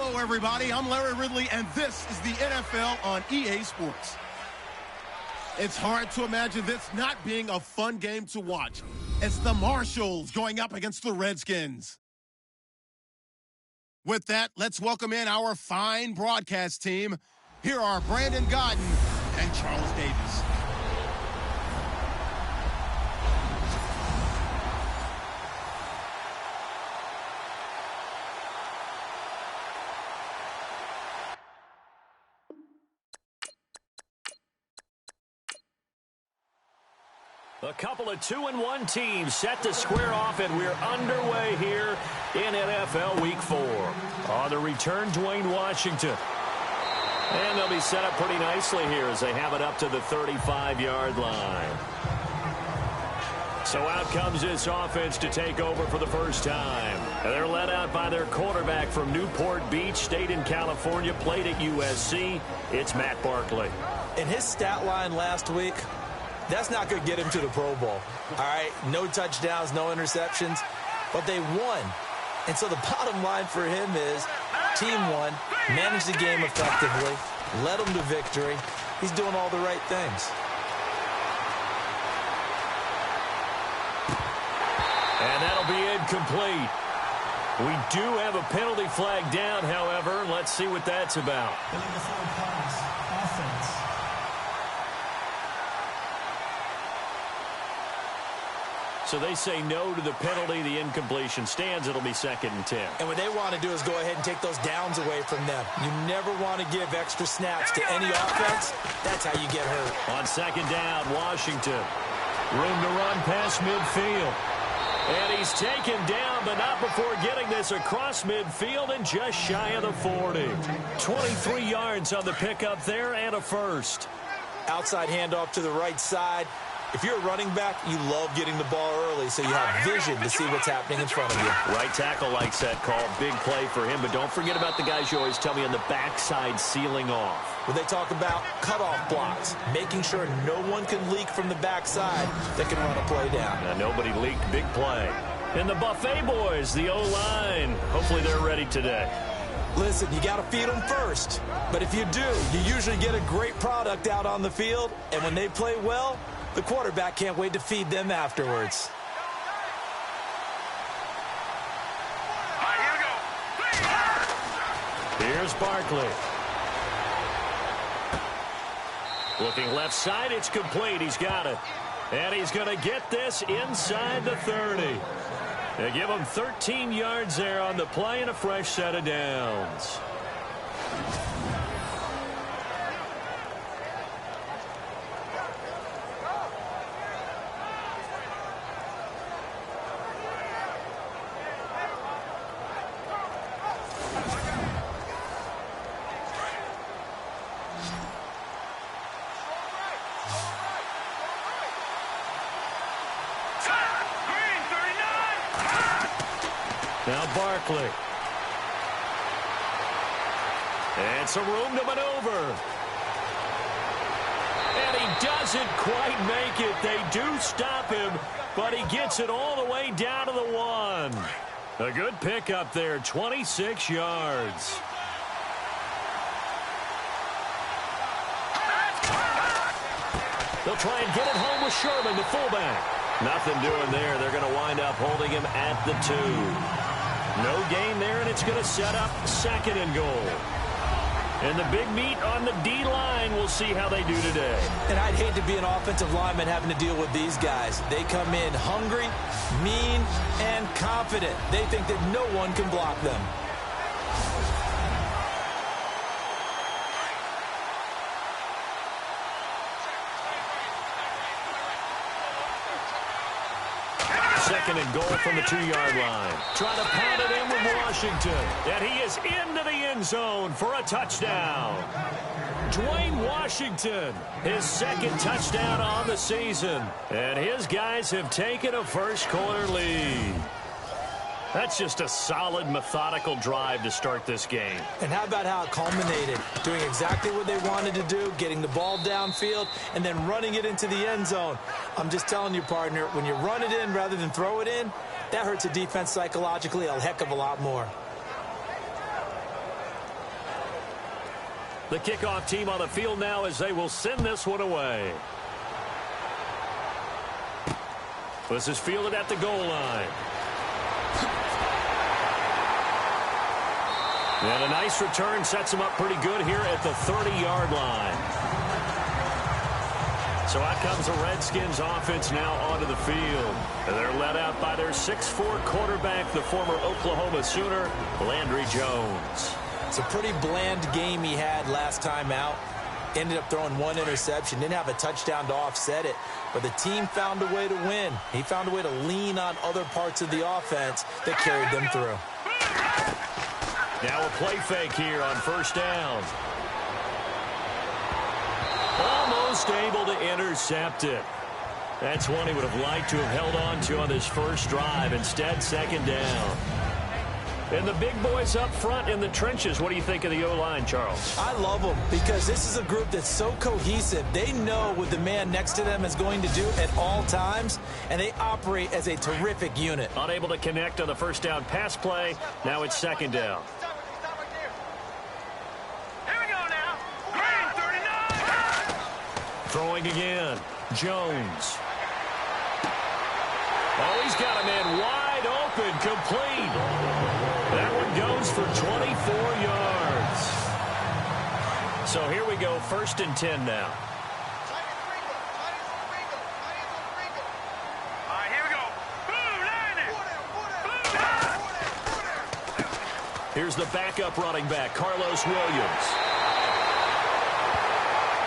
Hello, everybody. I'm Larry Ridley, and this is the NFL on EA Sports. It's hard to imagine this not being a fun game to watch. It's the Marshalls going up against the Redskins. With that, let's welcome in our fine broadcast team. Here are Brandon Godden and Charles Davis. A couple of 2-1 teams set to square off, and we're underway here in NFL Week 4. On the return, Dwayne Washington. And they'll be set up pretty nicely here as they have it up to the 35-yard line. So out comes this offense to take over for the first time. They're led out by their quarterback from Newport Beach, stayed in California, played at USC. It's Matt Barkley. In his stat line last week, that's not going to get him to the Pro Bowl. All right, no touchdowns, no interceptions, but they won. And so the bottom line for him is team won, managed the game effectively, led them to victory. He's doing all the right things. And that'll be incomplete. We do have a penalty flag down, however. Let's see what that's about. Offense. So they say no to the penalty. The incompletion stands. It'll be 2nd and 10. And what they want to do is go ahead and take those downs away from them. You never want to give extra snaps to any offense. That's how you get hurt. On 2nd down, Washington. Room to run past midfield. And he's taken down, but not before getting this across midfield and just shy of the 40. 23 yards on the pickup there and a first. Outside handoff to the right side. If you're a running back, you love getting the ball early so you have vision to see what's happening in front of you. Right tackle likes that call. Big play for him, but don't forget about the guys you always tell me on the backside sealing off. When they talk about cutoff blocks, making sure no one can leak from the backside that can run a play down. Now, nobody leaked. Big play. And the Buffet boys, the O-line, hopefully they're ready today. Listen, you got to feed them first. But if you do, you usually get a great product out on the field. And when they play well, the quarterback can't wait to feed them afterwards. Here's Barkley. Looking left side, it's complete. He's got it. And he's going to get this inside the 30. They give him 13 yards there on the play and a fresh set of downs. Now Barkley. And some room to maneuver. And he doesn't quite make it. They do stop him, but he gets it all the way down to the 1. A good pickup there, 26 yards. They'll try and get it home with Sherman, the fullback. Nothing doing there. They're going to wind up holding him at the 2. No gain there, and it's going to set up 2nd and goal. And the big meat on the D-line, we'll see how they do today. And I'd hate to be an offensive lineman having to deal with these guys. They come in hungry, mean, and confident. They think that no one can block them. Second and goal from the 2-yard line. Trying to pound it in with Washington. And he is into the end zone for a touchdown. Dwayne Washington, his 2nd touchdown on the season. And his guys have taken a first-quarter lead. That's just a solid, methodical drive to start this game. And how about how it culminated? Doing exactly what they wanted to do, getting the ball downfield, and then running it into the end zone. I'm just telling you, partner, when you run it in rather than throw it in, that hurts a defense psychologically a heck of a lot more. The kickoff team on the field now as they will send this one away. This is fielded at the goal line. And a nice return sets him up pretty good here at the 30-yard line. So out comes the Redskins offense now onto the field. And they're led out by their 6'4" quarterback, the former Oklahoma Sooner, Landry Jones. It's a pretty bland game he had last time out. Ended up throwing one interception. Didn't have a touchdown to offset it. But the team found a way to win. He found a way to lean on other parts of the offense that carried them through. Now a play fake here on first down. Almost able to intercept it. That's one he would have liked to have held on to on this first drive. Instead, second down. And the big boys up front in the trenches. What do you think of the O-line, Charles? I love them because this is a group that's so cohesive. They know what the man next to them is going to do at all times, and they operate as a terrific unit. Unable to connect on the first down pass play. Now it's second down. Here we go now. Green 39. Throwing again. Jones. Oh, he's got a man wide open, complete. That one goes for 24 yards. So here we go, 1st and 10 now. All right, here we go. Blue, line it. Here's the backup running back, Carlos Williams.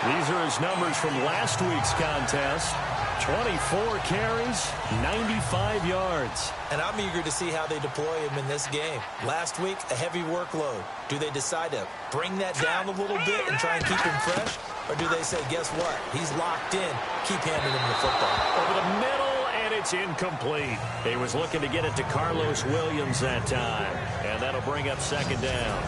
These are his numbers from last week's contest. 24 carries, 95 yards. And I'm eager to see how they deploy him in this game. Last week, a heavy workload. Do they decide to bring that down a little bit and try and keep him fresh? Or do they say, guess what? He's locked in. Keep handing him the football. Over the middle, and it's incomplete. He was looking to get it to Carlos Williams that time. And that'll bring up second down.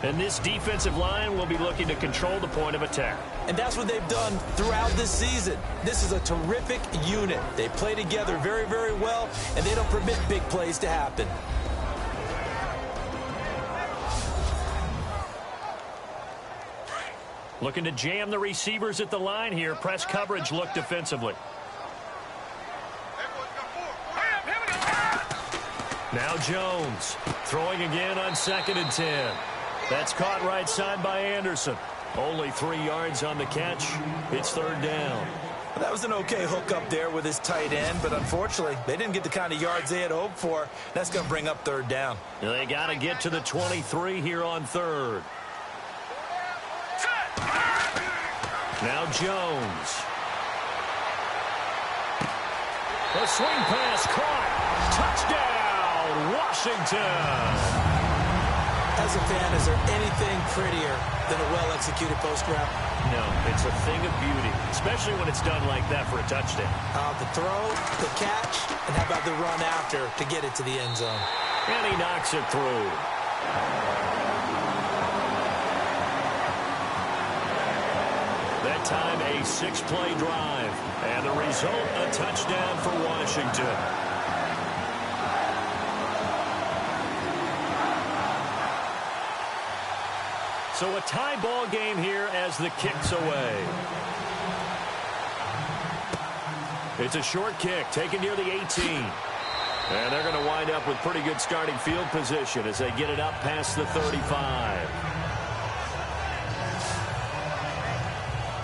And this defensive line will be looking to control the point of attack. And that's what they've done throughout this season. This is a terrific unit. They play together very, very well, and they don't permit big plays to happen. Looking to jam the receivers at the line here. Press coverage look defensively. Now Jones throwing again on 2nd and 10. That's caught right side by Anderson. Only 3 yards on the catch. It's 3rd down. Well, that was an okay hook up there with his tight end, but unfortunately, they didn't get the kind of yards they had hoped for. That's going to bring up 3rd down. They got to get to the 23 here on 3rd. Now Jones. The swing pass caught. Touchdown, Washington. As a fan, is there anything prettier than a well-executed post route? No, it's a thing of beauty, especially when it's done like that for a touchdown. The throw, the catch, and how about the run after to get it to the end zone? And he knocks it through. That time, a 6-play drive. And the result, a touchdown for Washington. So a tie ball game here as the kick's away. It's a short kick taken near the 18. And they're going to wind up with pretty good starting field position as they get it up past the 35.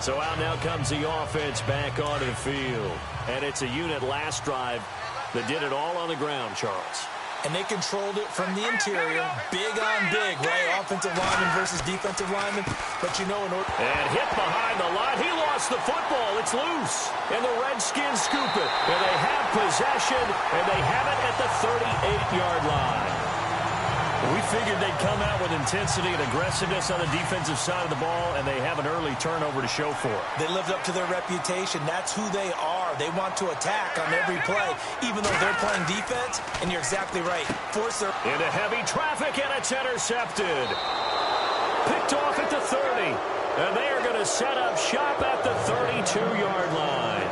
So out now comes the offense back onto the field. And it's a unit last drive that did it all on the ground, Charles. And they controlled it from the interior, big on big, right? Offensive lineman versus defensive lineman. But you know, in order... And hit behind the line. He lost the football. It's loose. And the Redskins scoop it. And they have possession, and they have it at the 38-yard line. We figured they'd come out with intensity and aggressiveness on the defensive side of the ball, and they have an early turnover to show for it. They lived up to their reputation. That's who they are. They want to attack on every play, even though they're playing defense. And you're exactly right. Force their... Into heavy traffic, and it's intercepted. Picked off at the 30. And they are going to set up shop at the 32-yard line.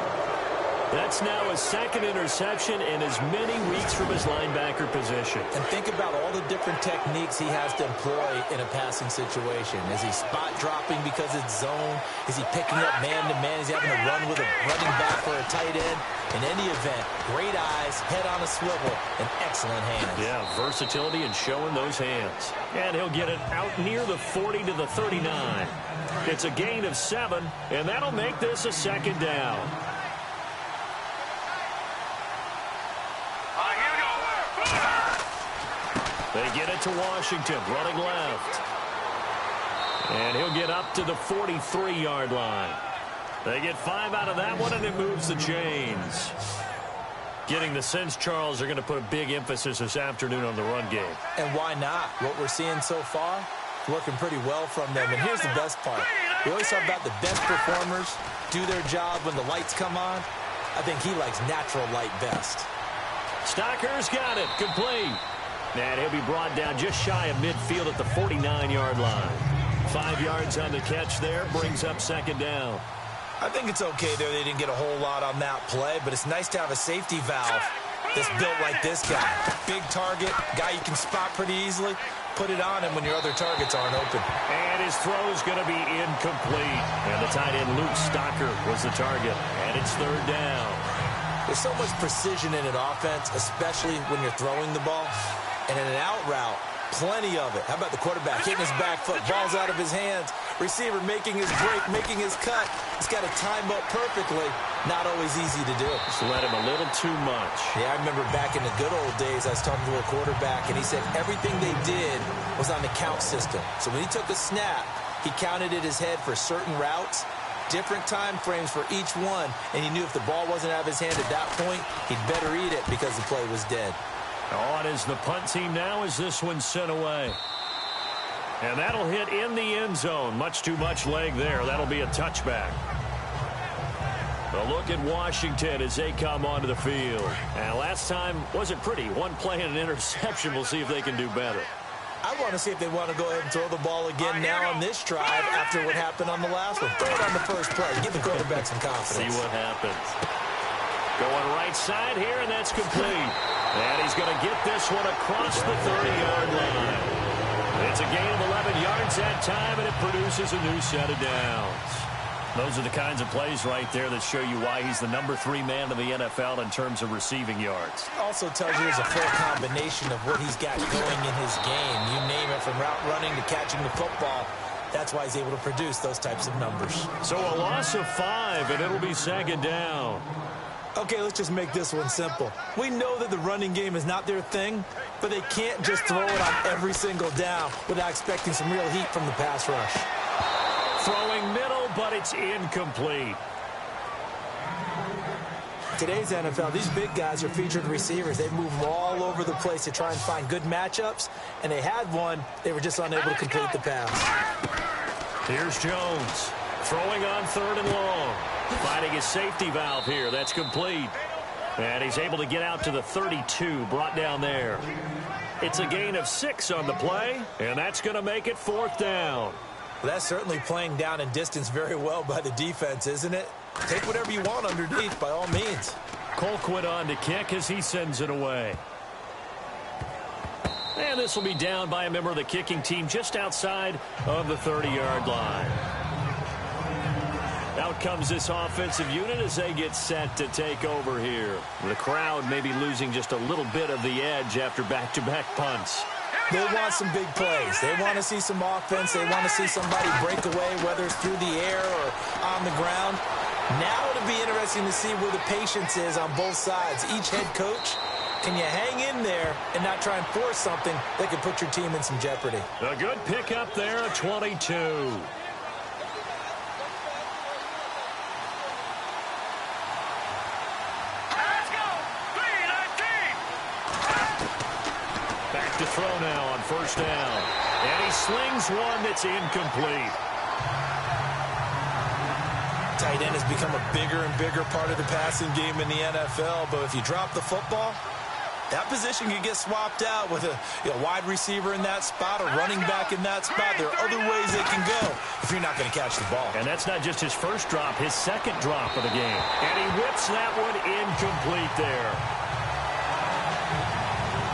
That's now his second interception in as many weeks from his linebacker position. And think about all the different techniques he has to employ in a passing situation. Is he spot dropping because it's zone? Is he picking up man-to-man? Is he having to run with a running back or a tight end? In any event, great eyes, head on a swivel, and excellent hands. Yeah, versatility and showing those hands. And he'll get it out near the 40 to the 39. It's a gain of 7, and that'll make this a second down. They get it to Washington, running left. And he'll get up to the 43-yard line. They get 5 out of that one, and it moves the chains. Getting the sense, Charles, are going to put a big emphasis this afternoon on the run game. And why not? What we're seeing so far, working pretty well from them. And here's the best part. We always talk about the best performers do their job when the lights come on. I think he likes natural light best. Stocker's got it. Complete. And he'll be brought down just shy of midfield at the 49-yard line. 5 yards on the catch there, brings up second down. I think it's okay there. They didn't get a whole lot on that play, but it's nice to have a safety valve that's built like this guy. Big target, guy you can spot pretty easily. Put it on him when your other targets aren't open. And his throw is going to be incomplete. And the tight end, Luke Stocker, was the target. And it's third down. There's so much precision in an offense, especially when you're throwing the ball. And in an out route, plenty of it. How about the quarterback hitting his back foot, ball's out of his hands, receiver making his break, making his cut. He's got to time up perfectly. Not always easy to do. Just let him a little too much. Yeah, I remember back in the good old days, I was talking to a quarterback, and he said everything they did was on the count system. So when he took a snap, he counted in his head for certain routes, different time frames for each one, and he knew if the ball wasn't out of his hand at that point, he'd better eat it because the play was dead. On is the punt team now as this one's sent away. And that'll hit in the end zone. Much too much leg there. That'll be a touchback. A look at Washington as they come onto the field. And last time wasn't pretty. One play and an interception. We'll see if they can do better. I want to see if they want to go ahead and throw the ball again now on this drive after what happened on the last one. Throw it on the first play. Give the quarterback some confidence. See what happens. Going right side here, and that's complete. And he's going to get this one across the 30-yard line. It's a gain of 11 yards that time, and it produces a new set of downs. Those are the kinds of plays right there that show you why he's the number 3 man in the NFL in terms of receiving yards. Also tells you there's a full combination of what he's got going in his game. You name it, from route running to catching the football. That's why he's able to produce those types of numbers. So a loss of 5, and it'll be second down. Okay, let's just make this one simple. We know that the running game is not their thing, but they can't just throw it on every single down without expecting some real heat from the pass rush. Throwing middle, but it's incomplete. Today's NFL, these big guys are featured receivers. They move all over the place to try and find good matchups, and they had one. They were just unable to complete the pass. Here's Jones, throwing on 3rd and long. Finding his safety valve here. That's complete. And he's able to get out to the 32, brought down there. It's a gain of 6 on the play, and that's going to make it 4th down. Well, that's certainly playing down and distance very well by the defense, isn't it? Take whatever you want underneath, by all means. Colquitt on to kick as he sends it away. And this will be down by a member of the kicking team just outside of the 30-yard line. Out comes this offensive unit as they get set to take over here. The crowd may be losing just a little bit of the edge after back-to-back punts. They want some big plays. They want to see some offense. They want to see somebody break away, whether it's through the air or on the ground. Now it'll be interesting to see where the patience is on both sides. Each head coach, can you hang in there and not try and force something that could put your team in some jeopardy? A good pickup there at 22. To throw now on 1st down. And he slings one that's incomplete. Tight end has become a bigger and bigger part of the passing game in the NFL, but if you drop the football, That position can get swapped out with a wide receiver in that spot, a running back in that spot. There are other ways they can go if you're not going to catch the ball. And that's not just his first drop, his second drop of the game. And he whips that one incomplete there.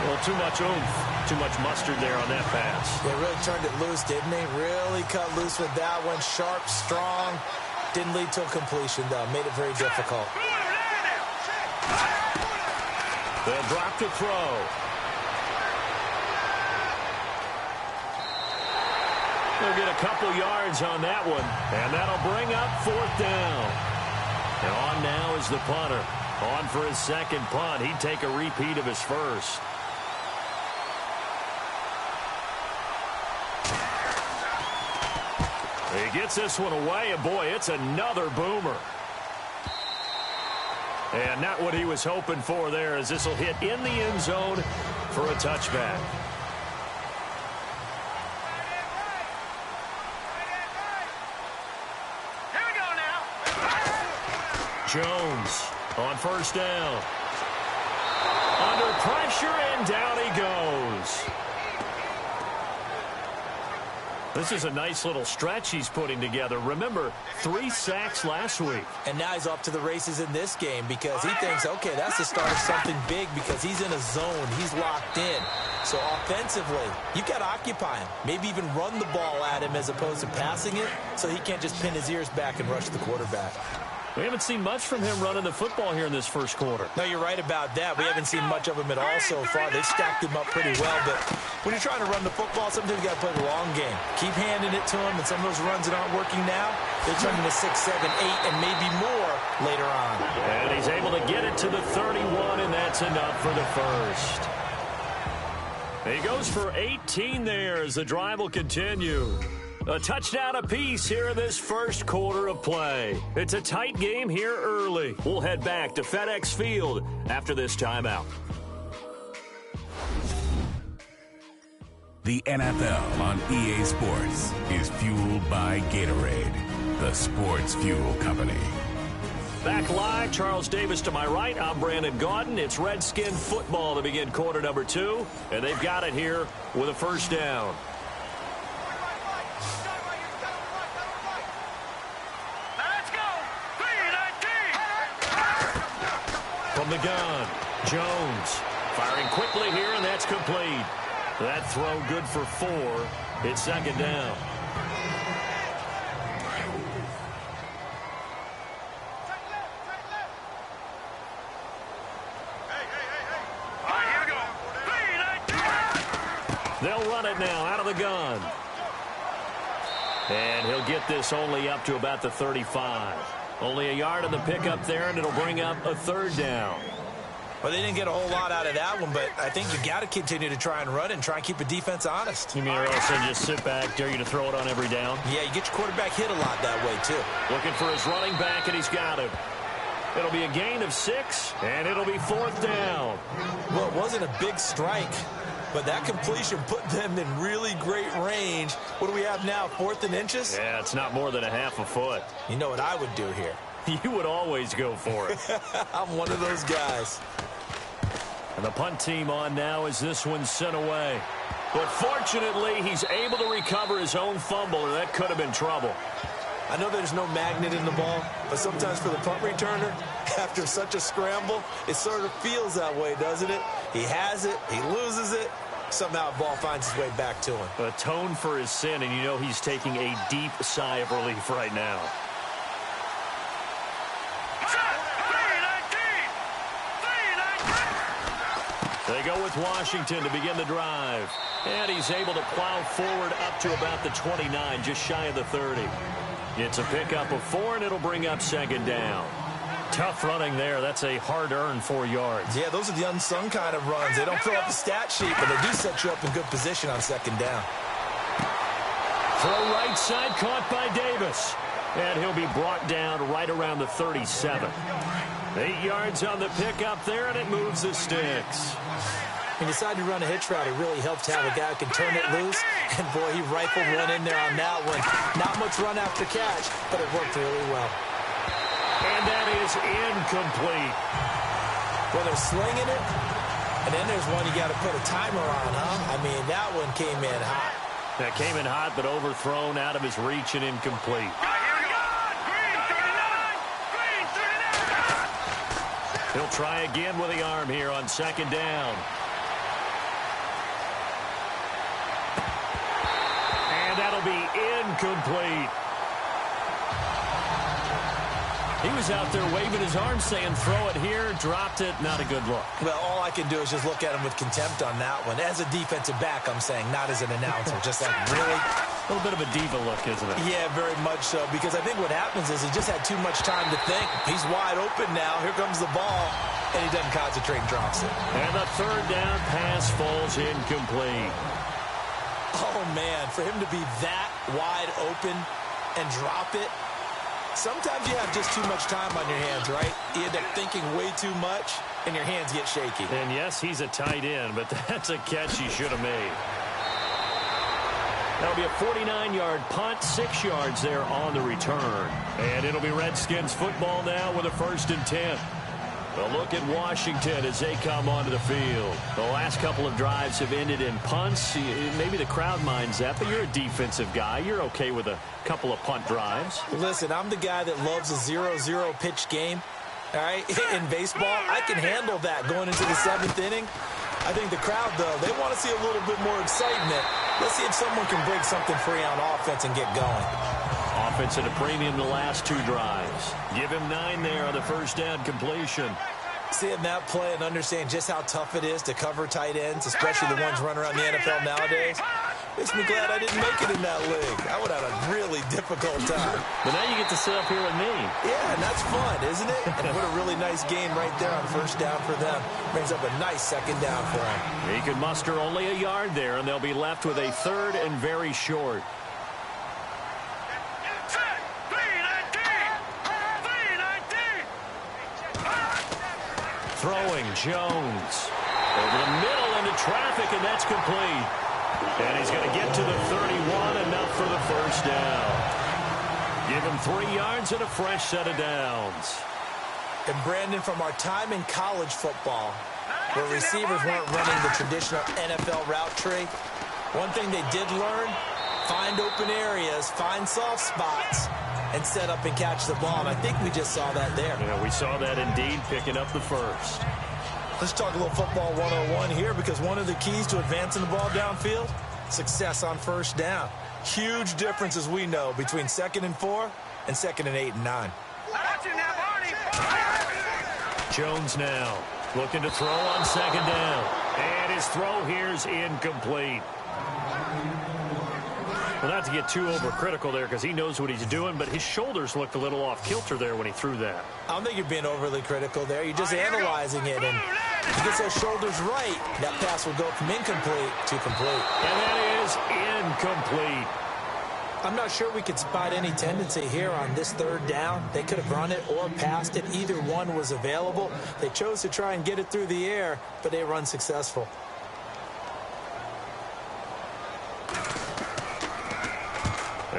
Well, too much oomph, too much mustard there on that pass. They really turned it loose, didn't they? Really cut loose with that one. Sharp, strong. Didn't lead to a completion, though. Made it very difficult. They'll drop to throw. They'll get a couple yards on that one, and that'll bring up 4th down. And on now is the punter. On for his second punt. He'd take a repeat of his first. He gets this one away, and boy, it's another boomer. And not what he was hoping for there, as this will hit in the end zone for a touchback. Here we go now. Jones on first down. Under pressure, and down he goes. This is a nice little stretch he's putting together. Remember, 3 sacks last week. And now he's off to the races in this game because he thinks, okay, that's the start of something big because he's in a zone. He's locked in. So offensively, you've got to occupy him. Maybe even run the ball at him as opposed to passing it so he can't just pin his ears back and rush the quarterback. We haven't seen much from him running the football here in this first quarter. No, you're right about that. We haven't seen much of him at all so far. They've stacked him up pretty well, but when you're trying to run the football, sometimes you got to play the long game. Keep handing it to him, and some of those runs that aren't working now, they turn into 6, 7, 8, and maybe more later on. And he's able to get it to the 31, and that's enough for the first. He goes for 18 there as the drive will continue. A touchdown apiece here in this first quarter of play. It's a tight game here early. We'll head back to FedEx Field after this timeout. The NFL on EA Sports is fueled by Gatorade, the sports fuel company. Back live, Charles Davis to my right. I'm Brandon Gaudin. It's Redskin football to begin quarter number 2, and they've got it here with a first down. From the gun, Jones firing quickly here, and that's complete. That throw good for 4. It's second down. They'll run it now out of the gun. And he'll get this only up to about the 35. Only a yard on the pickup there, and it'll bring up a 3rd down. Well, they didn't get a whole lot out of that one, but I think you got to continue to try and run and try and keep the defense honest. You mean or else they just sit back, dare you to throw it on every down? Yeah, you get your quarterback hit a lot that way, too. Looking for his running back, and he's got him. It'll be a gain of 6, and it'll be 4th down. Well, it wasn't a big strike, but that completion put them in really great range. What do we have now, 4th and inches? Yeah, it's not more than a half a foot. You know what I would do here? You would always go for it. I'm one of those guys. And the punt team on now as this one's sent away. But fortunately, he's able to recover his own fumble, or that could have been trouble. I know there's no magnet in the ball, but sometimes for the punt returner, after such a scramble, it sort of feels that way, doesn't it? He has it, he loses it, somehow the ball finds its way back to him. Atone for his sin, and you know he's taking a deep sigh of relief right now. They go with Washington to begin the drive. And he's able to plow forward up to about the 29, just shy of the 30. It's a pickup of 4, and it'll bring up second down. Tough running there. That's a hard-earned 4 yards. Yeah, those are the unsung kind of runs. They don't fill up the stat sheet, but they do set you up in good position on second down. Throw right side, caught by Davis. And he'll be brought down right around the 37. 8 yards on the pickup there, and it moves the sticks. When you decide to run a hitch route, it really helps to have a guy who can turn it loose. And, boy, he rifled one in there on that one. Not much run after catch, but it worked really well. And that is incomplete. Well, they're slinging it, And then there's one you got to put a timer on, huh? I mean, that one came in hot. That came in hot, but overthrown, out of his reach, and incomplete. He'll try again with the arm here on second down. And that'll be incomplete. He was out there waving his arm saying, throw it here, dropped it, not a good look. Well, all I can do is just look at him with contempt on that one. As a defensive back, I'm saying, not as an announcer. Just like, really? A little bit of a diva look, isn't it? Yeah, very much so, because I think what happens is he just had too much time to think. He's wide open now. Here comes the ball, and he doesn't concentrate and drops it. And the third down pass falls incomplete. Oh, man, for him to be that wide open and drop it, sometimes you have just too much time on your hands, right? You end up thinking way too much, and your hands get shaky. And yes, he's a tight end, but that's a catch he should have made. That'll be a 49-yard punt, 6 yards there on the return. And it'll be Redskins football now with a 1st and 10. A look at Washington as they come onto the field. The last couple of drives have ended in punts. Maybe the crowd minds that, but you're a defensive guy. You're okay with a couple of punt drives. Listen, I'm the guy that loves a 0-0 pitch game. All right, in baseball, I can handle that going into the 7th inning. I think the crowd, though, they want to see a little bit more excitement. Let's see if someone can break something free on offense and get going. Offense at a premium the last 2 drives. Give him 9 there on the first down completion. Seeing that play and understand just how tough it is to cover tight ends, especially the ones running around the NFL nowadays, makes me glad I didn't make it in that league. I would have had a really difficult time. But now you get to sit up here with me. Yeah, and that's fun, isn't it? And what a really nice gain right there on first down for them. Brings up a nice second down for them. He could muster only a yard there, and they'll be left with a 3rd and very short. Throwing Jones over the middle into traffic, and that's complete. And he's going to get to the 31, enough for the first down. Give him 3 yards and a fresh set of downs. And Brandon, from our time in college football, where receivers weren't running the traditional NFL route tree, one thing they did learn, find open areas, find soft spots, and set up and catch the ball. And I think we just saw that there. Yeah, we saw that indeed, picking up the first. Let's talk a little football 101 here, because one of the keys to advancing the ball downfield, success on first down. Huge difference, as we know, between 2nd and 4 and 2nd and 8 and 9. Jones now looking to throw on second down. And his throw here is incomplete. Well, not to get too overcritical there, because he knows what he's doing, but his shoulders looked a little off kilter there when he threw that. I don't think you're being overly critical there. You're just analyzing it, and if he gets those shoulders right, that pass will go from incomplete to complete. And that is incomplete. I'm not sure we could spot any tendency here on this 3rd down. They could have run it or passed it. Either one was available. They chose to try and get it through the air, but they run successful.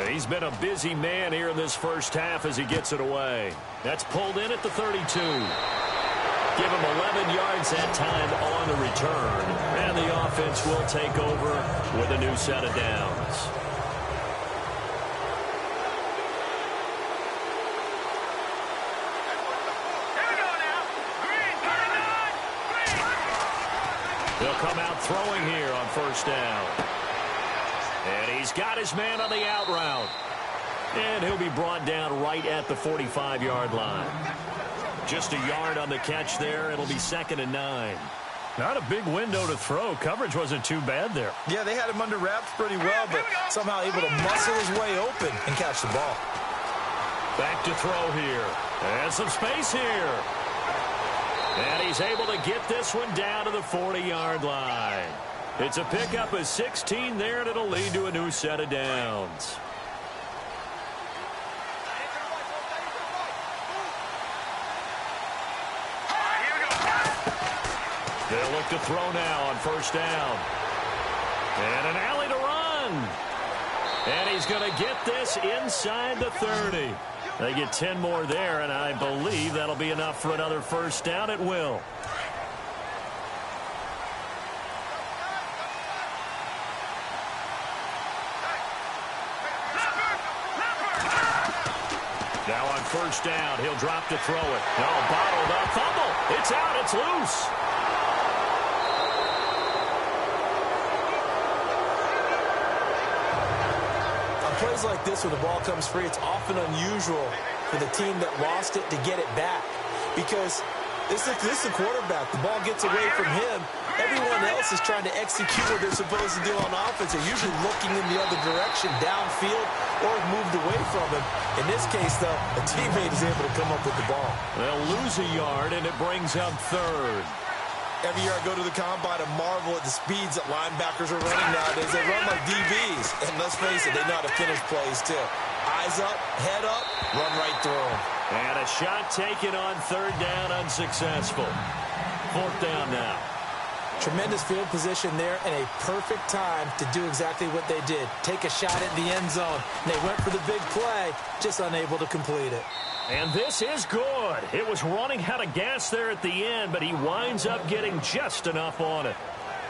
He's been a busy man here in this first half as he gets it away. That's pulled in at the 32. Give him 11 yards that time on the return. And the offense will take over with a new set of downs. They'll come out throwing here on first down. And he's got his man on the out route. And he'll be brought down right at the 45-yard line. Just a yard on the catch there. It'll be 2nd and 9. Not a big window to throw. Coverage wasn't too bad there. Yeah, they had him under wraps pretty well, but somehow able to muscle his way open and catch the ball. Back to throw here. And some space here. And he's able to get this one down to the 40-yard line. It's a pickup of 16 there, and it'll lead to a new set of downs. They'll look to throw now on first down. And an alley to run. And he's going to get this inside the 30. They get 10 more there, and I believe that'll be enough for another first down. It will. first down. He'll drop to throw it. No, bottled up. Fumble. It's out. It's loose. On plays like this, when the ball comes free, it's often unusual for the team that lost it to get it back. Because this is the quarterback. The ball gets away from him. Everyone else is trying to execute what they're supposed to do on offense. They're usually looking in the other direction, downfield, or moved away from him. In this case, though, a teammate is able to come up with the ball. They'll lose a yard, and it brings up third. Every year I go to the combine and marvel at the speeds that linebackers are running nowadays. They run like DBs. And let's face it, they know how to finish plays, too. Eyes up, head up, run right through them. And a shot taken on third down, unsuccessful. Fourth down now. Tremendous field position there and a perfect time to do exactly what they did. Take a shot at the end zone. And they went for the big play, just unable to complete it. And this is good. It was running out of gas there at the end, but he winds up getting just enough on it.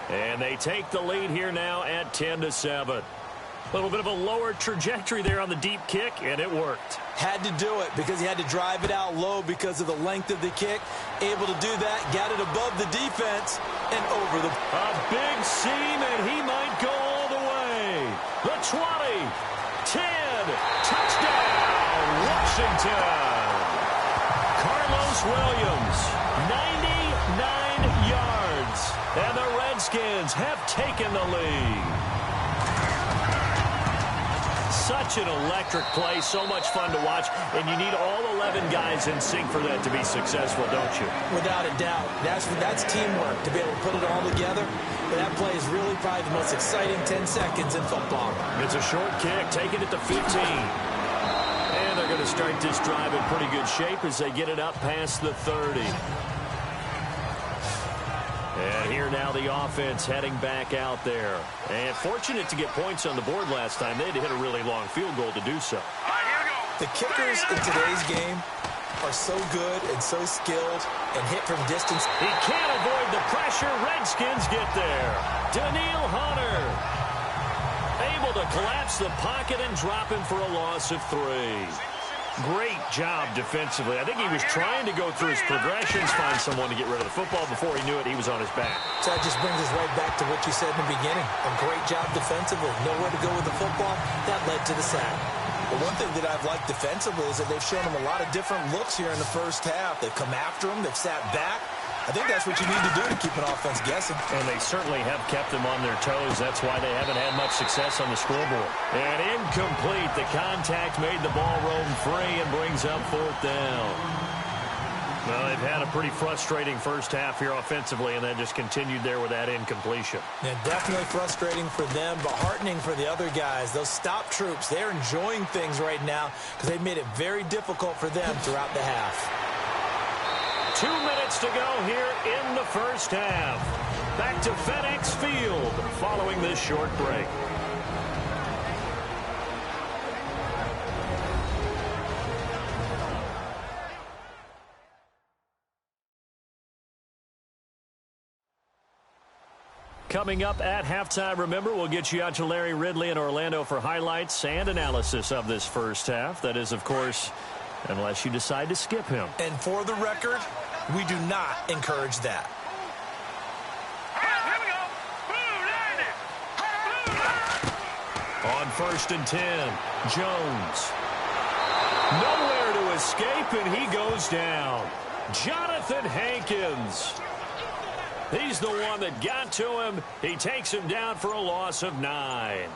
And they take the lead here now at 10-7. A little bit of a lower trajectory there on the deep kick, and it worked. Had to do it because he had to drive it out low because of the length of the kick. Able to do that, got it above the defense, and over the... A big seam, and he might go all the way. The 20, 10, touchdown, Washington. Carlos Williams, 99 yards, and the Redskins have taken the lead. Such an electric play, so much fun to watch, and you need all 11 guys in sync for that to be successful, don't you? Without a doubt. That's teamwork to be able to put it all together. But that play is really probably the most exciting 10 seconds in football. It's a short kick, taking it to 15. And they're going to start this drive in pretty good shape as they get it up past the 30. And here now the offense heading back out there. And fortunate to get points on the board last time. They had to hit a really long field goal to do so. The kickers in today's game are so good and so skilled and hit from distance. He can't avoid the pressure. Redskins get there. Daniil Hunter able to collapse the pocket and drop him for a loss of 3. Great job defensively. I think he was trying to go through his progressions, find someone to get rid of the football. Before he knew it, he was on his back. So that just brings us right back to what you said in the beginning. A great job defensively. Nowhere to go with the football. That led to the sack. But one thing that I've liked defensively is that they've shown him a lot of different looks here in the first half. They've come after him. They've sat back. I think that's what you need to do to keep an offense guessing. And they certainly have kept them on their toes. That's why they haven't had much success on the scoreboard. And incomplete. The contact made the ball roam free and brings up fourth down. Well, they've had a pretty frustrating first half here offensively, and then just continued there with that incompletion. Yeah, definitely frustrating for them, but heartening for the other guys. Those stop troops, they're enjoying things right now because they've made it very difficult for them throughout the half. 2 minutes to go here in the first half. Back to FedEx Field following this short break. Coming up at halftime, remember, we'll get you out to Larry Ridley in Orlando for highlights and analysis of this first half. That is, of course, unless you decide to skip him. And for the record, we do not encourage that. Here we go. On 1st and 10, Jones. Nowhere to escape, and he goes down. Jonathan Hankins. He's the one that got to him. He takes him down for a loss of 9.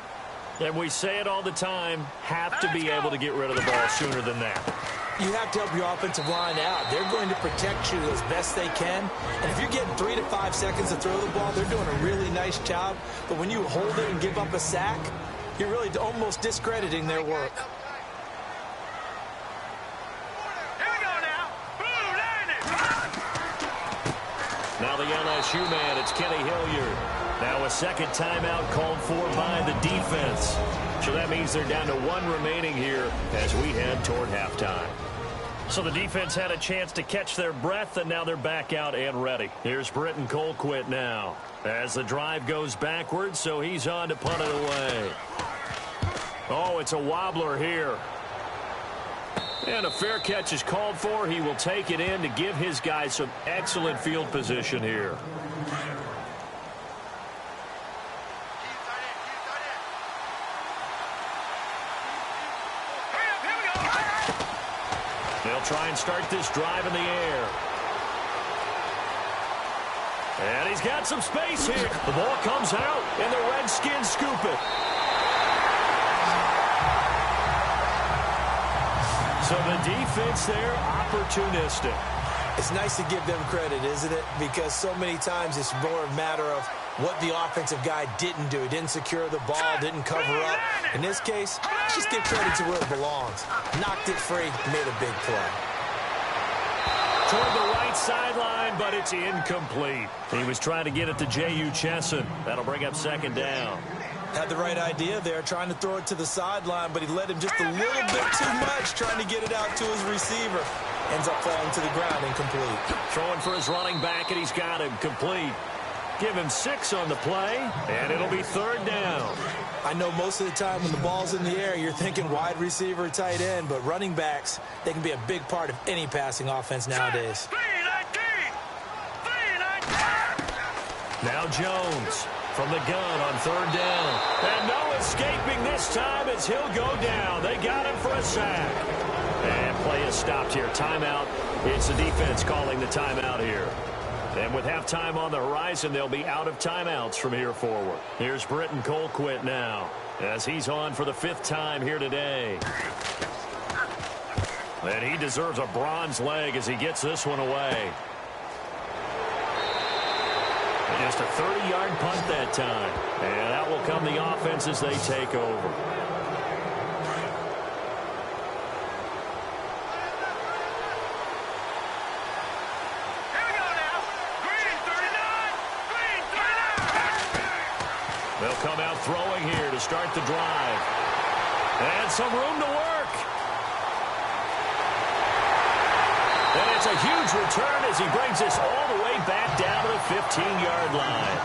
And we say it all the time, have to be able to get rid of the ball sooner than that. You have to help your offensive line out. They're going to protect you as best they can. And if you're getting 3 to 5 seconds to throw the ball, they're doing a really nice job. But when you hold it and give up a sack, you're really almost discrediting their work. Here we go now. Boom, Now the LSU man, it's Kenny Hilliard. Now a second timeout called for by the defense. So that means they're down to 1 remaining here as we head toward halftime. So the defense had a chance to catch their breath, and now they're back out and ready. Here's Britton Colquitt now as the drive goes backwards, so he's on to punt it away. Oh, it's a wobbler here. And a fair catch is called for. He will take it in to give his guys some excellent field position here. They'll try and start this drive in the air. And he's got some space here. The ball comes out, and the Redskins scoop it. So the defense there, opportunistic. It's nice to give them credit, isn't it? Because so many times it's more a matter of what the offensive guy didn't do. He didn't secure the ball, didn't cover up. In this case, just give credit to where it belongs. Knocked it free, made a big play. Toward the right sideline, but it's incomplete. He was trying to get it to J.U. Chesson. That'll bring up second down. Had the right idea there, trying to throw it to the sideline, but he let him just a little bit too much, trying to get it out to his receiver. Ends up falling to the ground, incomplete. Throwing for his running back, and he's got him complete. Give him 6 on the play, and it'll be third down. I know most of the time when the ball's in the air, you're thinking wide receiver, tight end, but running backs, they can be a big part of any passing offense nowadays. Now Jones from the gun on third down. And no escaping this time as he'll go down. They got him for a sack. And play is stopped here. Timeout. It's the defense calling the timeout here. And with halftime on the horizon, they'll be out of timeouts from here forward. Here's Britton Colquitt now as he's on for the 5th time here today. And he deserves a bronze leg as he gets this one away. Just a 30-yard punt that time. And that will come the offense as they take over. They'll come out throwing here to start the drive. And some room to work. And it's a huge return as he brings this all the way back down to the 15-yard line.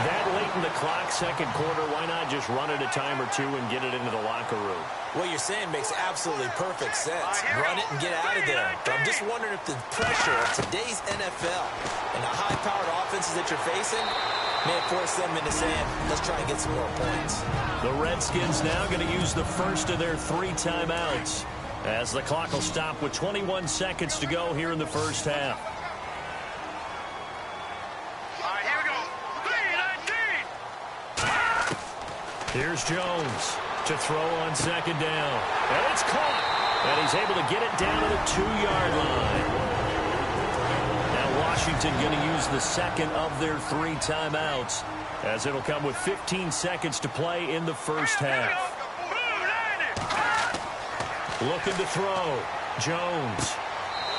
That late in the clock, second quarter, why not just run it a time or two and get it into the locker room? What you're saying makes absolutely perfect sense. Run it and get out of there. But I'm just wondering if the pressure of today's NFL and the high-powered offenses that you're facing may force them into saying, let's try and get some more points. The Redskins now going to use the first of their 3 timeouts as the clock will stop with 21 seconds to go here in the first half. All right, here we go. 3-19. Here's Jones to throw on second down. And it's caught. And he's able to get it down to the 2-yard line. Washington going to use the second of their 3 timeouts as it'll come with 15 seconds to play in the first half. Looking to throw. Jones.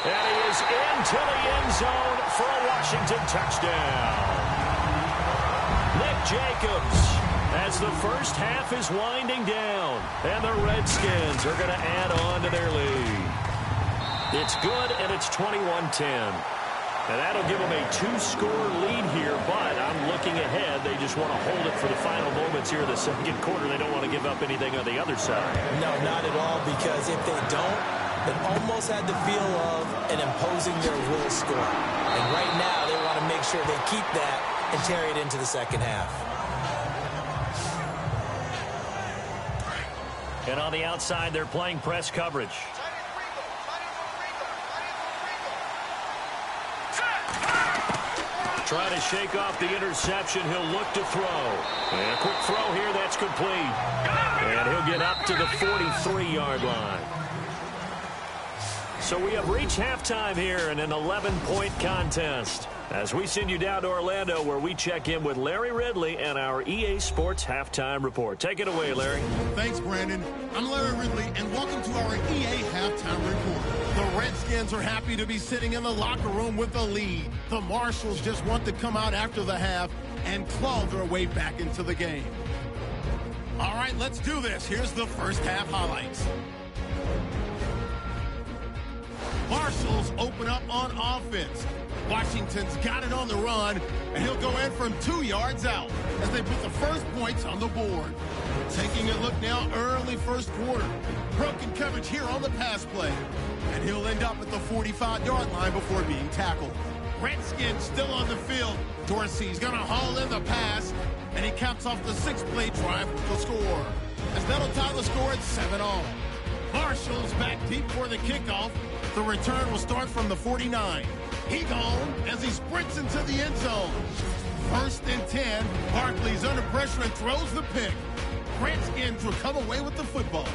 And he is into the end zone for a Washington touchdown. Nick Jacobs as the first half is winding down. And the Redskins are going to add on to their lead. It's good, and it's 21-10. And that'll give them a 2-score lead here, but I'm looking ahead. They just want to hold it for the final moments here in the second quarter. They don't want to give up anything on the other side. No, not at all, because if they don't, it almost had the feel of an imposing their will score. And right now, they want to make sure they keep that and carry it into the second half. And on the outside, they're playing press coverage. Trying to shake off the interception. He'll look to throw. And a quick throw here. That's complete. And he'll get up to the 43-yard line. So we have reached halftime here in an 11-point contest. As we send you down to Orlando, where we check in with Larry Ridley and our EA Sports Halftime Report. Take it away, Larry. Thanks, Brandon. I'm Larry Ridley, and welcome to our EA Halftime Report. The Redskins are happy to be sitting in the locker room with a lead. The Marshals just want to come out after the half and claw their way back into the game. All right, let's do this. Here's the first half highlights. Marshals open up on offense. Washington's got it on the run, and he'll go in from 2 yards out as they put the first points on the board. Taking a look now, early first quarter. Broken coverage here on the pass play. And he'll end up at the 45-yard line before being tackled. Redskins still on the field. Dorsey's going to haul in the pass, and he caps off the 6-play drive with the score. As that'll tie the score at 7-all. Marshall's back deep for the kickoff. The return will start from the 49. He gone as he sprints into the end zone. 1st and 10. Barkley's under pressure and throws the pick. Redskins will come away with the football.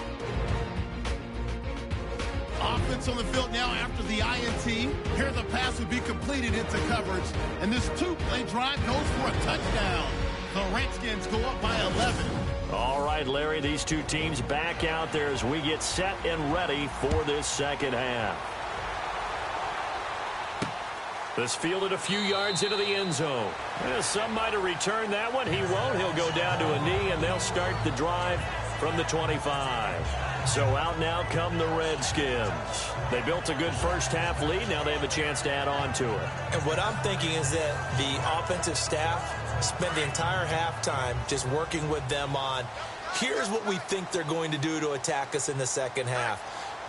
Offense on the field now after the INT. Here the pass would be completed into coverage. And this 2-play drive goes for a touchdown. The Redskins go up by 11. All right, Larry, these two teams back out there as we get set and ready for this second half. This fielded a few yards into the end zone. Some might have returned that one. He won't. He'll go down to a knee, and they'll start the drive from the 25. So out now come the Redskins. They built a good first-half lead. Now they have a chance to add on to it. And what I'm thinking is that the offensive staff spent the entire halftime just working with them on, here's what we think they're going to do to attack us in the second half.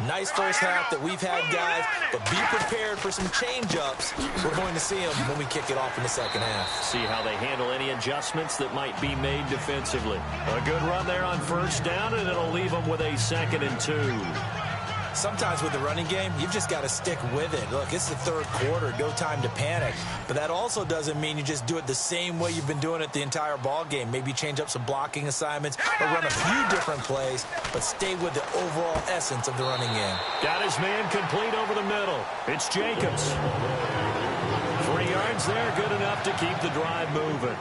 Nice first half that we've had, guys, but be prepared for some change-ups. We're going to see them when we kick it off in the second half. See how they handle any adjustments that might be made defensively. A good run there on first down, and it'll leave them with a 2nd and 2. Sometimes with the running game, you've just got to stick with it. Look, it's the third quarter, no time to panic. But that also doesn't mean you just do it the same way you've been doing it the entire ball game. Maybe change up some blocking assignments or run a few different plays, but stay with the overall essence of the running game. Got his man complete over the middle. It's Jacobs. 3 yards there, good enough to keep the drive moving.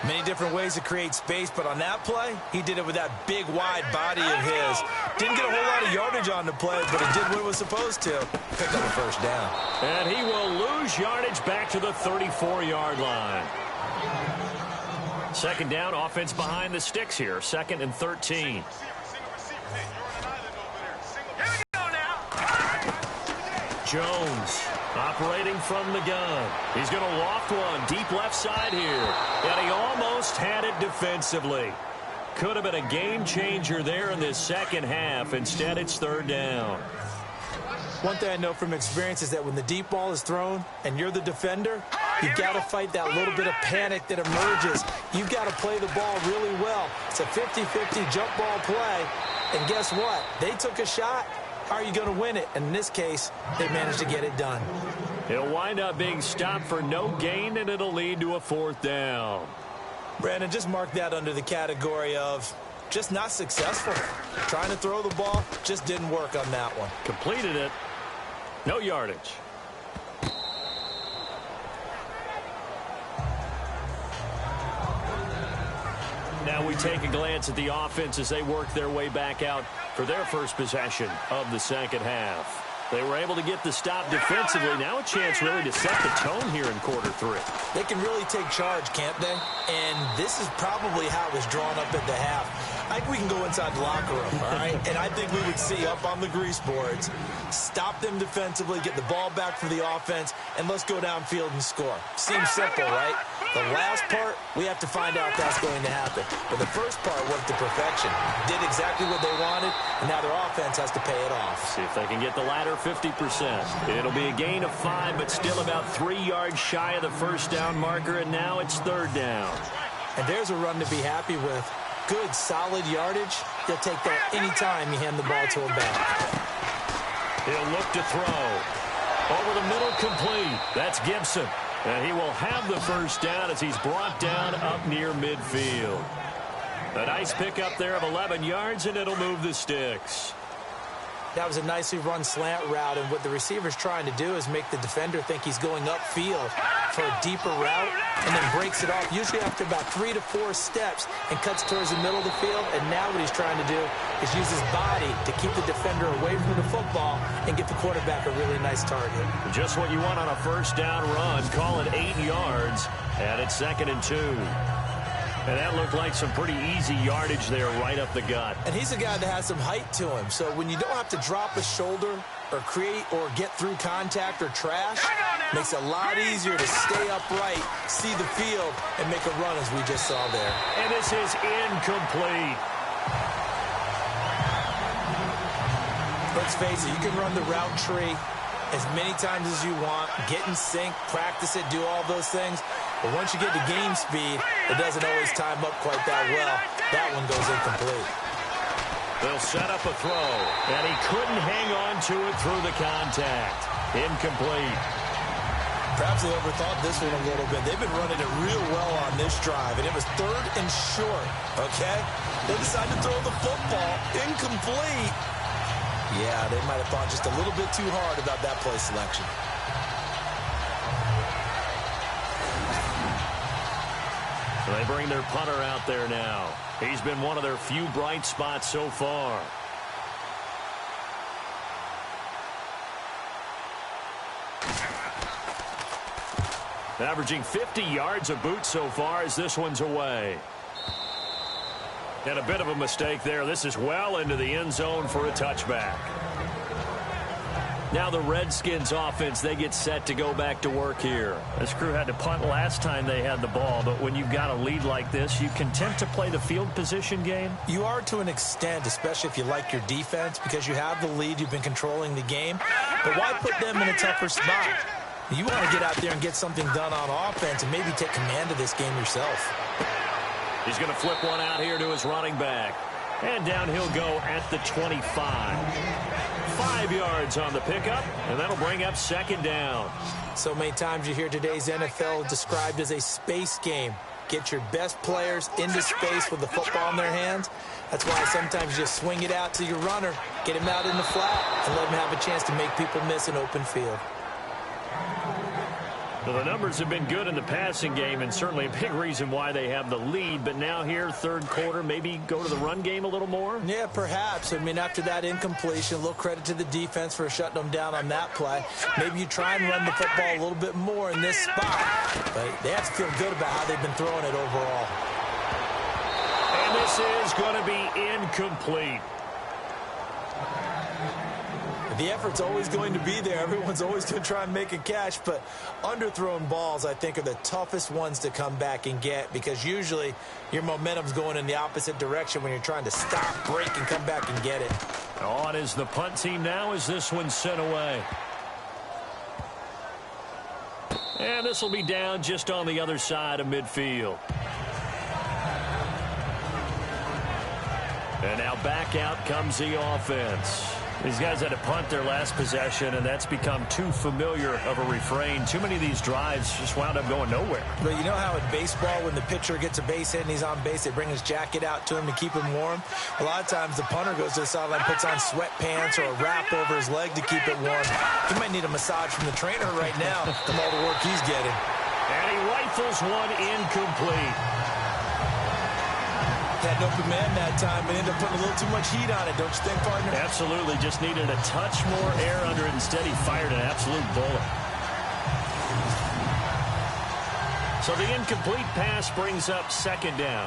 Many different ways to create space, but on that play, he did it with that big, wide body of his. Didn't get a whole lot of yardage on the play, but it did what it was supposed to. Picked up a first down. And he will lose yardage back to the 34-yard line. Second down, offense behind the sticks here. 2nd and 13. Jones operating from the gun. He's going to loft one deep left side here. And he almost had it defensively. Could have been a game changer there in this second half. Instead, it's 3rd down. One thing I know from experience is that when the deep ball is thrown and you're the defender, you've got to fight that little bit of panic that emerges. You've got to play the ball really well. It's a 50-50 jump ball play. And guess what? They took a shot. How are you going to win it? And in this case, they managed to get it done. He'll wind up being stopped for no gain, and it'll lead to a 4th down. Brandon, just mark that under the category of just not successful. Trying to throw the ball just didn't work on that one. Completed it. No yardage. Now we take a glance at the offense as they work their way back out for their first possession of the second half. They were able to get the stop defensively. Now a chance really to set the tone here in quarter 3. They can really take charge, can't they? And this is probably how it was drawn up at the half. I think we can go inside the locker room, all right? And I think we would see up on the grease boards, stop them defensively, get the ball back for the offense, and let's go downfield and score. Seems simple, right? The last part, we have to find out if that's going to happen. But the first part worked to perfection. Did exactly what they wanted, and now their offense has to pay it off. See if they can get the latter 50%. It'll be a gain of 5, but still about 3 yards shy of the first down marker, and now it's 3rd down. And there's a run to be happy with. Good, solid yardage. He'll take that anytime you hand the ball to him back. He'll look to throw. Over the middle, complete. That's Gibson. And he will have the first down as he's brought down up near midfield. A nice pickup there of 11 yards, and it'll move the sticks. That was a nicely run slant route, and what the receiver's trying to do is make the defender think he's going upfield for a deeper route, and then breaks it off, usually after about 3 to 4 steps, and cuts towards the middle of the field. And now what he's trying to do is use his body to keep the defender away from the football and get the quarterback a really nice target. Just what you want on a first down run. Call it 8 yards, and it's 2nd and 2. And that looked like some pretty easy yardage there right up the gut. And he's a guy that has some height to him. So when you don't have to drop a shoulder or create or get through contact or trash, makes it a lot easier to stay upright, see the field, and make a run as we just saw there. And this is incomplete. let's face it, you can run the route tree as many times as you want, get in sync, practice it, do all those things. But once you get to game speed, it doesn't always time up quite that well. That one goes incomplete. They'll set up a throw, and he couldn't hang on to it through the contact. Incomplete. Perhaps they overthought this one a little bit. They've been running it real well on this drive, and it was 3rd and short, okay? They decided to throw the football. Incomplete. Yeah, they might have thought just a little bit too hard about that play selection. They bring their punter out there now. He's been one of their few bright spots so far. Averaging 50 yards a boot so far as this one's away. And a bit of a mistake there. This is well into the end zone for a touchback. Now the Redskins offense, they get set to go back to work here. This crew had to punt last time they had the ball, but when you've got a lead like this, you content to play the field position game? You are to an extent, especially if you like your defense, because you have the lead, you've been controlling the game. But why put them in a tougher spot? You want to get out there and get something done on offense and maybe take command of this game yourself. He's going to flip one out here to his running back. And down he'll go at the 25. 5 yards on the pickup, and that'll bring up 2nd down. So many times you hear today's NFL described as a space game. Get your best players into space with the football in their hands. That's why sometimes you just swing it out to your runner, get him out in the flat, and let him have a chance to make people miss an open field. Well, the numbers have been good in the passing game, and certainly a big reason why they have the lead. But now here, 3rd quarter, maybe go to the run game a little more? Yeah, perhaps. I mean, after that incompletion, a little credit to the defense for shutting them down on that play. Maybe you try and run the football a little bit more in this spot. But they have to feel good about how they've been throwing it overall. And this is going to be incomplete. The effort's always going to be there. Everyone's always going to try and make a catch, but underthrown balls, I think, are the toughest ones to come back and get because usually your momentum's going in the opposite direction when you're trying to stop, break, and come back and get it. On is the punt team now as this one's sent away. And this will be down just on the other side of midfield. And now back out comes the offense. These guys had to punt their last possession, and that's become too familiar of a refrain. Too many of these drives just wound up going nowhere. But you know how in baseball, when the pitcher gets a base hit and he's on base, they bring his jacket out to him to keep him warm? A lot of times the punter goes to the sideline, puts on sweatpants or a wrap over his leg to keep it warm. He might need a massage from the trainer right now from all the work he's getting. And he rifles one incomplete. Had an open man that time, but ended up putting a little too much heat on it, don't you think, partner? Absolutely. Just needed a touch more air under it. Instead, he fired an absolute bullet. So the incomplete pass brings up 2nd down.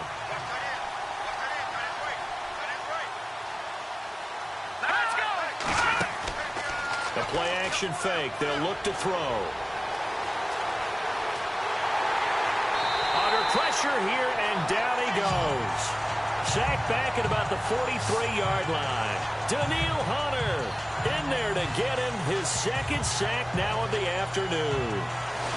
The play-action fake. They'll look to throw. Under pressure here, and down he goes. Sacked back at about the 43-yard line. Daniil Hunter in there to get him his 2nd sack now of the afternoon.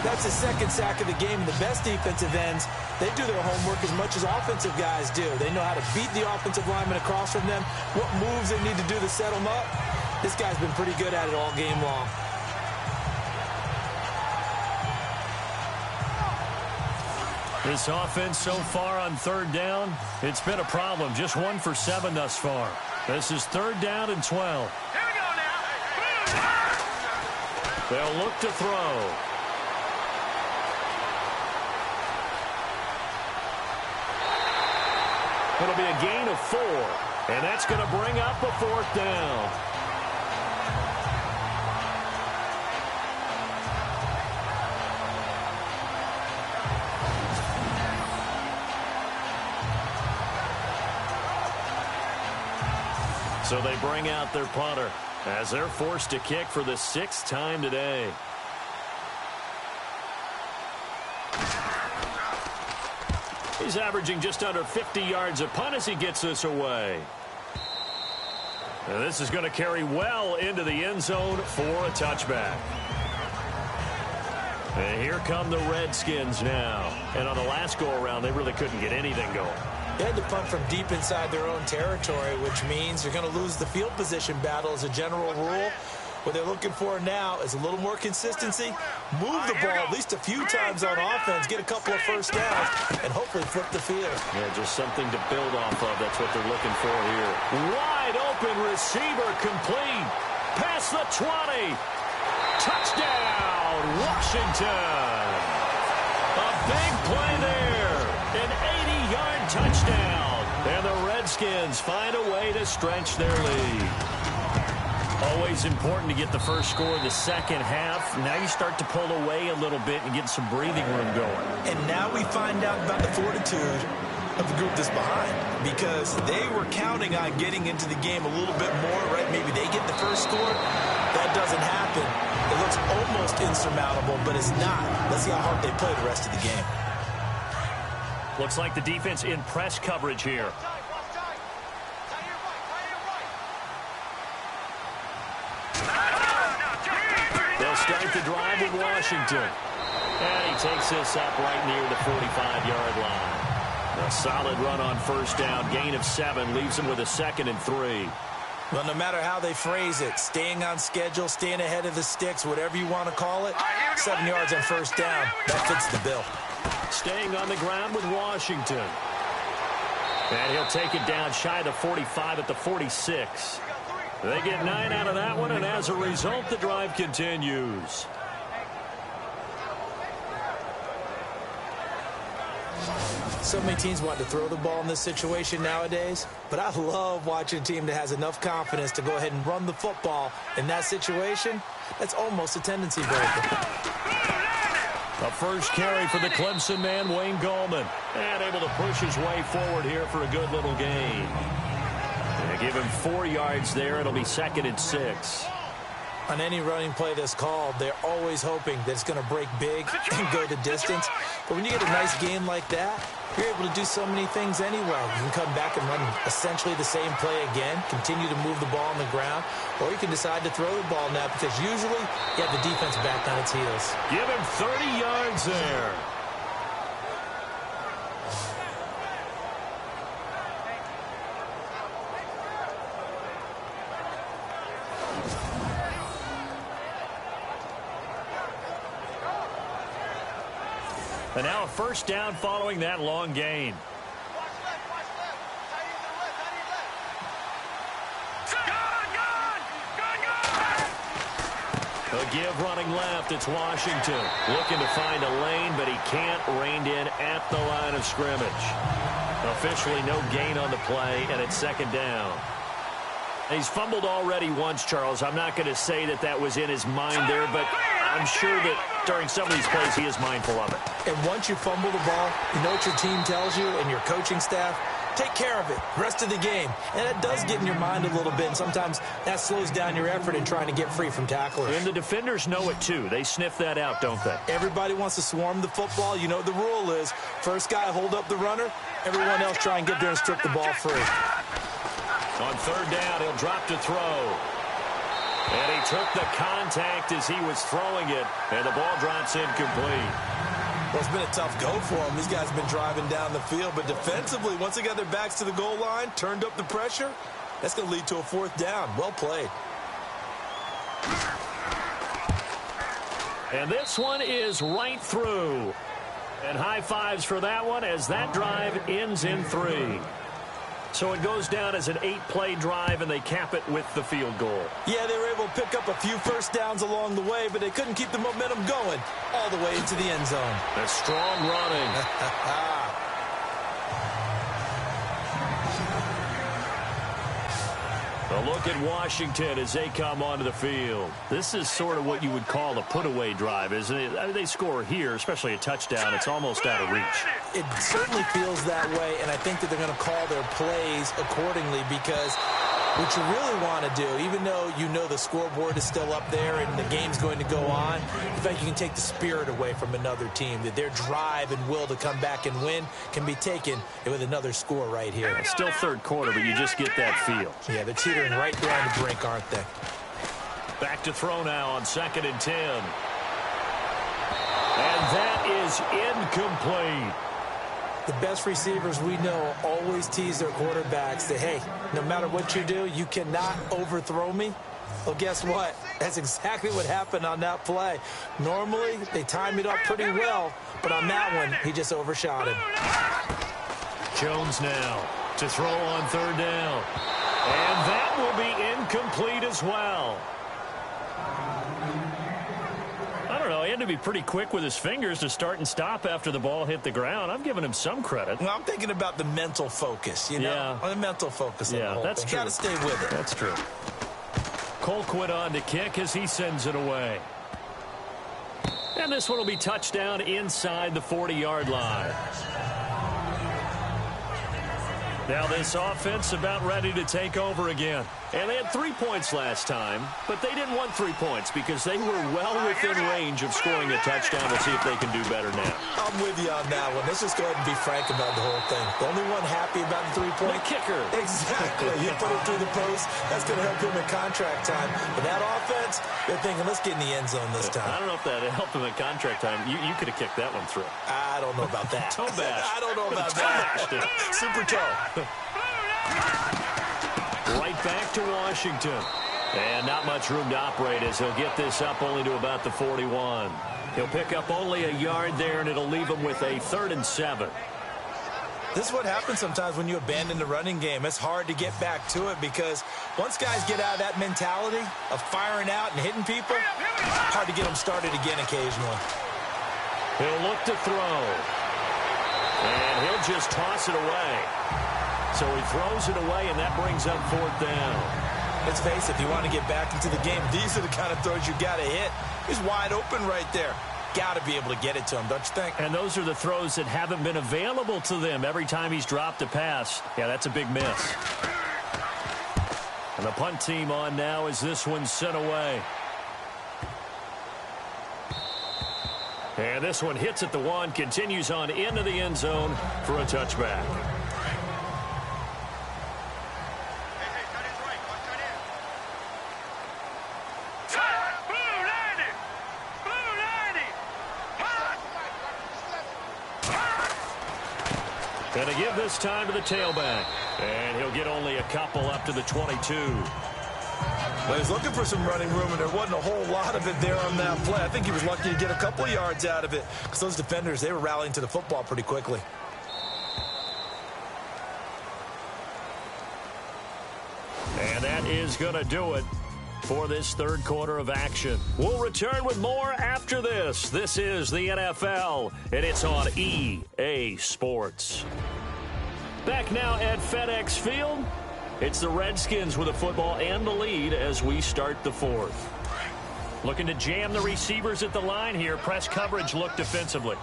That's his 2nd sack of the game. The best defensive ends, they do their homework as much as offensive guys do. They know how to beat the offensive lineman across from them, what moves they need to do to set them up. This guy's been pretty good at it all game long. This offense so far on 3rd down, it's been a problem. Just 1 for 7 thus far. This is 3rd down and 12. Here we go now. They'll look to throw. It'll be a gain of 4, and that's going to bring up a 4th down. So they bring out their punter as they're forced to kick for the 6th time today. He's averaging just under 50 yards a punt as he gets this away. And this is going to carry well into the end zone for a touchback. And here come the Redskins now. And on the last go-around, they really couldn't get anything going. They had to punt from deep inside their own territory, which means you're going to lose the field position battle as a general rule. What they're looking for now is a little more consistency, move the ball at least a few times on offense, get a couple of first downs, and hopefully flip the field. Yeah, just something to build off of. That's what they're looking for here. Wide open receiver complete. Past the 20. Touchdown, Washington. A big play there. An 80-yard touchdown. And the Redskins find a way to stretch their lead. Always important to get the first score in the second half. Now you start to pull away a little bit and get some breathing room going. And now we find out about the fortitude of the group that's behind, because they were counting on getting into the game a little bit more, right? Maybe they get the first score. That doesn't happen. It looks almost insurmountable, but it's not. Let's see how hard they play the rest of the game. Looks like the defense in press coverage here. They'll start the drive with Washington. And he takes this up right near the 45-yard line. A solid run on first down. Gain of 7 leaves him with a 2nd and 3. Well, no matter how they phrase it, staying on schedule, staying ahead of the sticks, whatever you want to call it, 7 yards on first down, that fits the bill. Staying on the ground with Washington. And he'll take it down shy of the 45 at the 46. They get 9 out of that one, and as a result, the drive continues. So many teams want to throw the ball in this situation nowadays, but I love watching a team that has enough confidence to go ahead and run the football. In that situation, that's almost a tendency breaker. A first carry for the Clemson man, Wayne Gallman. And able to push his way forward here for a good little gain. They give him 4 yards there. It'll be 2nd and 6. On any running play that's called, they're always hoping that it's going to break big and go the distance. But when you get a nice gain like that, you're able to do so many things anyway. You can come back and run essentially the same play again, continue to move the ball on the ground, or you can decide to throw the ball now because usually you have the defense back on its heels. Give him 30 yards there. And now a first down following that long gain. A give running left. It's Washington. Looking to find a lane, but he can't. Reined in at the line of scrimmage. Officially no gain on the play, and it's 2nd down. He's fumbled already once, Charles. I'm not going to say that that was in his mind there, but I'm sure that during some of these plays he is mindful of it. And once you fumble the ball, you know what your team tells you and your coaching staff? Take care of it. Rest of the game. And it does get in your mind a little bit, and sometimes that slows down your effort in trying to get free from tacklers. And the defenders know it, too. They sniff that out, don't they? Everybody wants to swarm the football. You know what the rule is. First guy hold up the runner. Everyone else try and get there and strip the ball free. On 3rd down, he'll drop to throw. And he took the contact as he was throwing it, and the ball drops incomplete. Well, it's been a tough go for them. These guys have been driving down the field, but defensively, once they got their backs to the goal line, turned up the pressure, that's going to lead to a 4th down. Well played. And this one is right through. And high fives for that one as that drive ends in 3. So it goes down as an 8-play drive, and they cap it with the field goal. Yeah, they were able to pick up a few first downs along the way, but they couldn't keep the momentum going all the way into the end zone. That's strong running. A look at Washington as they come onto the field. This is sort of what you would call a put-away drive, isn't it? I mean, they score here, especially a touchdown. It's almost out of reach. It certainly feels that way, and I think that they're going to call their plays accordingly because What you really want to do, even though you know the scoreboard is still up there and the game's going to go on, in fact, you can take the spirit away from another team, that their drive and will to come back and win can be taken with another score right here. It's still third quarter, but you just get that feel. Yeah, they're teetering right down the brink, aren't they? Back to throw now on 2nd and 10. And that is incomplete. The best receivers we know always tease their quarterbacks that, hey, no matter what you do, you cannot overthrow me. Well, guess what? That's exactly what happened on that play. Normally, they time it up pretty well, but on that one, he just overshot him. Jones now to throw on 3rd down. And that will be incomplete as well. I don't know. He had to be pretty quick with his fingers to start and stop after the ball hit the ground. I've given him some credit. Well, I'm thinking about the mental focus, you know? Yeah. The mental focus on the whole that's thing. true. Got to stay with it. That's true. Colquitt on to kick as he sends it away. And this one will be touchdown inside the 40-yard line. Now this offense about ready to take over again. And they had 3 points last time, but they didn't want 3 points because they were well within range of scoring a touchdown. We'll see if they can do better now. I'm with you on that one. Let's just go ahead and be frank about the whole thing. The only one happy about the 3-point kicker. Exactly. You put it through the post. That's going to help him in contract time. But that offense, they're thinking, let's get in the end zone this time. I don't know if that helped him in contract time. You could have kicked that one through. I don't know about that. Toe bash. I don't know about that. Super toe. Right back to Washington. And not much room to operate as he'll get this up only to about the 41. He'll pick up only a yard there, and it'll leave him with a 3rd and 7. This is what happens sometimes when you abandon the running game. It's hard to get back to it because once guys get out of that mentality of firing out and hitting people, hard to get them started again occasionally. He'll look to throw. And he'll just toss it away. So he throws it away, and that brings up 4th down. Let's face it, if you want to get back into the game, these are the kind of throws you got to hit. He's wide open right there. Got to be able to get it to him, don't you think? And those are the throws that haven't been available to them every time he's dropped a pass. Yeah, that's a big miss. And the punt team on now as this one's sent away. And this one hits at the 1, continues on into the end zone for a touchback. And to give this time to the tailback. And he'll get only a couple up to the 22. Well, he's looking for some running room, and there wasn't a whole lot of it there on that play. I think he was lucky to get a couple of yards out of it because those defenders, they were rallying to the football pretty quickly. And that is going to do it for this 3rd quarter of action. We'll return with more after this. This is the NFL, and it's on EA Sports. Back now at FedEx Field, it's the Redskins with the football and the lead as we start the 4th. Looking to jam the receivers at the line here. Press coverage look defensively.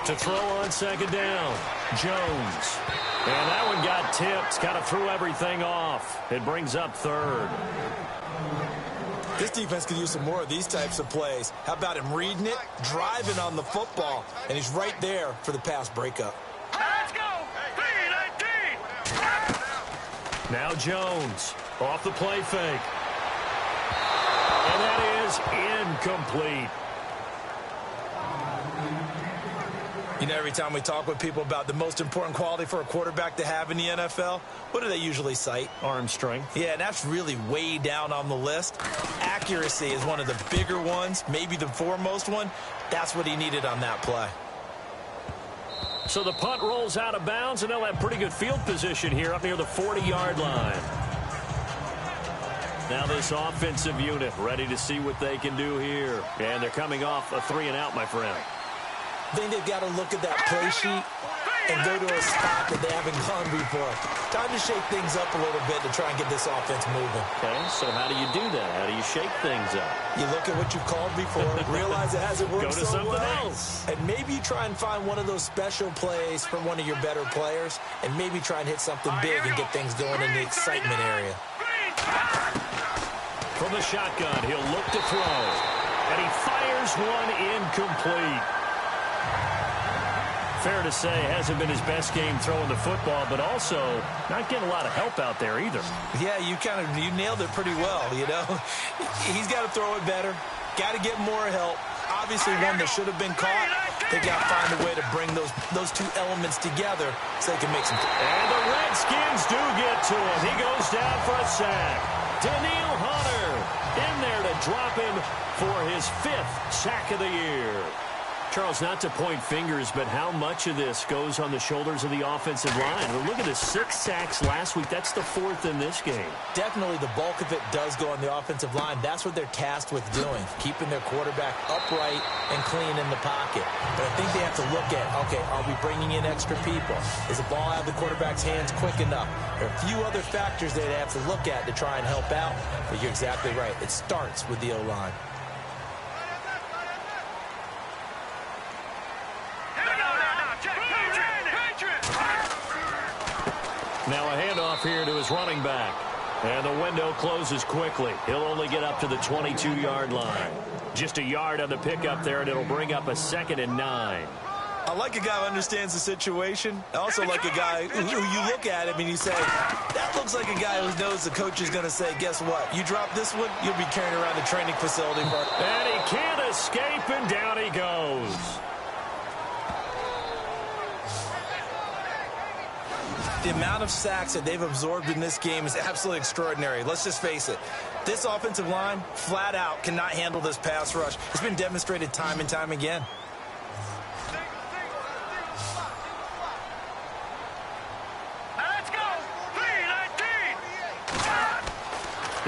To throw on 2nd down, Jones. And that one got tipped, kind of threw everything off. It brings up 3rd. This defense could use some more of these types of plays. How about him reading it, driving on the football, and he's right there for the pass breakup. Let's go! 3-19! Now Jones off the play fake. And that is incomplete. You know, every time we talk with people about the most important quality for a quarterback to have in the NFL, what do they usually cite? Arm strength. Yeah, and that's really way down on the list. Accuracy is one of the bigger ones, maybe the foremost one. That's what he needed on that play. So the punt rolls out of bounds, and they'll have pretty good field position here up near the 40-yard line. Now this offensive unit ready to see what they can do here. And they're coming off a 3-and-out, my friend. I think they've got to look at that play sheet and go to a spot that they haven't gone before. Time to shake things up a little bit to try and get this offense moving. Okay, so how do you do that? How do you shake things up? You look at what you called before, realize it hasn't worked Go to so something well, else. and maybe you try and find one of those special plays from one of your better players, and maybe try and hit something big and get things going in the excitement area. From the shotgun, he'll look to throw. And he fires one incomplete. Fair to say, hasn't been his best game throwing the football, but also not getting a lot of help out there either. Yeah, you nailed it pretty well, you know. He's got to throw it better. Got to get more help. Obviously, one that should have been caught. They got to find a way to bring those two elements together so they can make some. And the Redskins do get to him. He goes down for a sack. Daniil Hunter in there to drop him for his 5th sack of the year. Charles, not to point fingers, but how much of this goes on the shoulders of the offensive line? Well, look at the 6 sacks last week. That's the 4th in this game. Definitely the bulk of it does go on the offensive line. That's what they're tasked with doing, keeping their quarterback upright and clean in the pocket. But I think they have to look at, okay, are we bringing in extra people? Is the ball out of the quarterback's hands quick enough? There are a few other factors they'd have to look at to try and help out. But you're exactly right. It starts with the O-line. Now a handoff here to his running back. And the window closes quickly. He'll only get up to the 22-yard line. Just a yard on the pickup there, and it'll bring up a 2nd and 9. I like a guy who understands the situation. I also like a guy who you look at him and you say, that looks like a guy who knows the coach is going to say, guess what? You drop this one, you'll be carrying around the training facility. And he can't escape, and down he goes. The amount of sacks that they've absorbed in this game is absolutely extraordinary. Let's just face it. This offensive line, flat out, cannot handle this pass rush. It's been demonstrated time and time again. Let's go.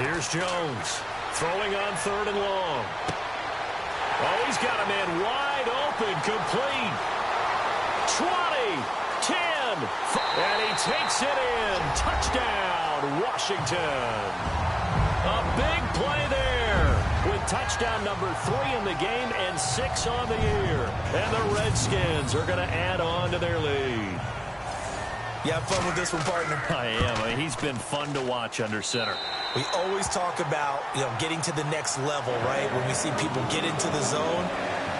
3-19. Here's Jones throwing on 3rd and long. Oh, he's got a man wide open, complete. 20, 10, and he takes it in. Touchdown, Washington. A big play there with touchdown number 3 in the game and 6 on the year. And the Redskins are going to add on to their lead. You have fun with this one, partner? I am. I mean, he's been fun to watch under center. We always talk about, getting to the next level, right? When we see people get into the zone.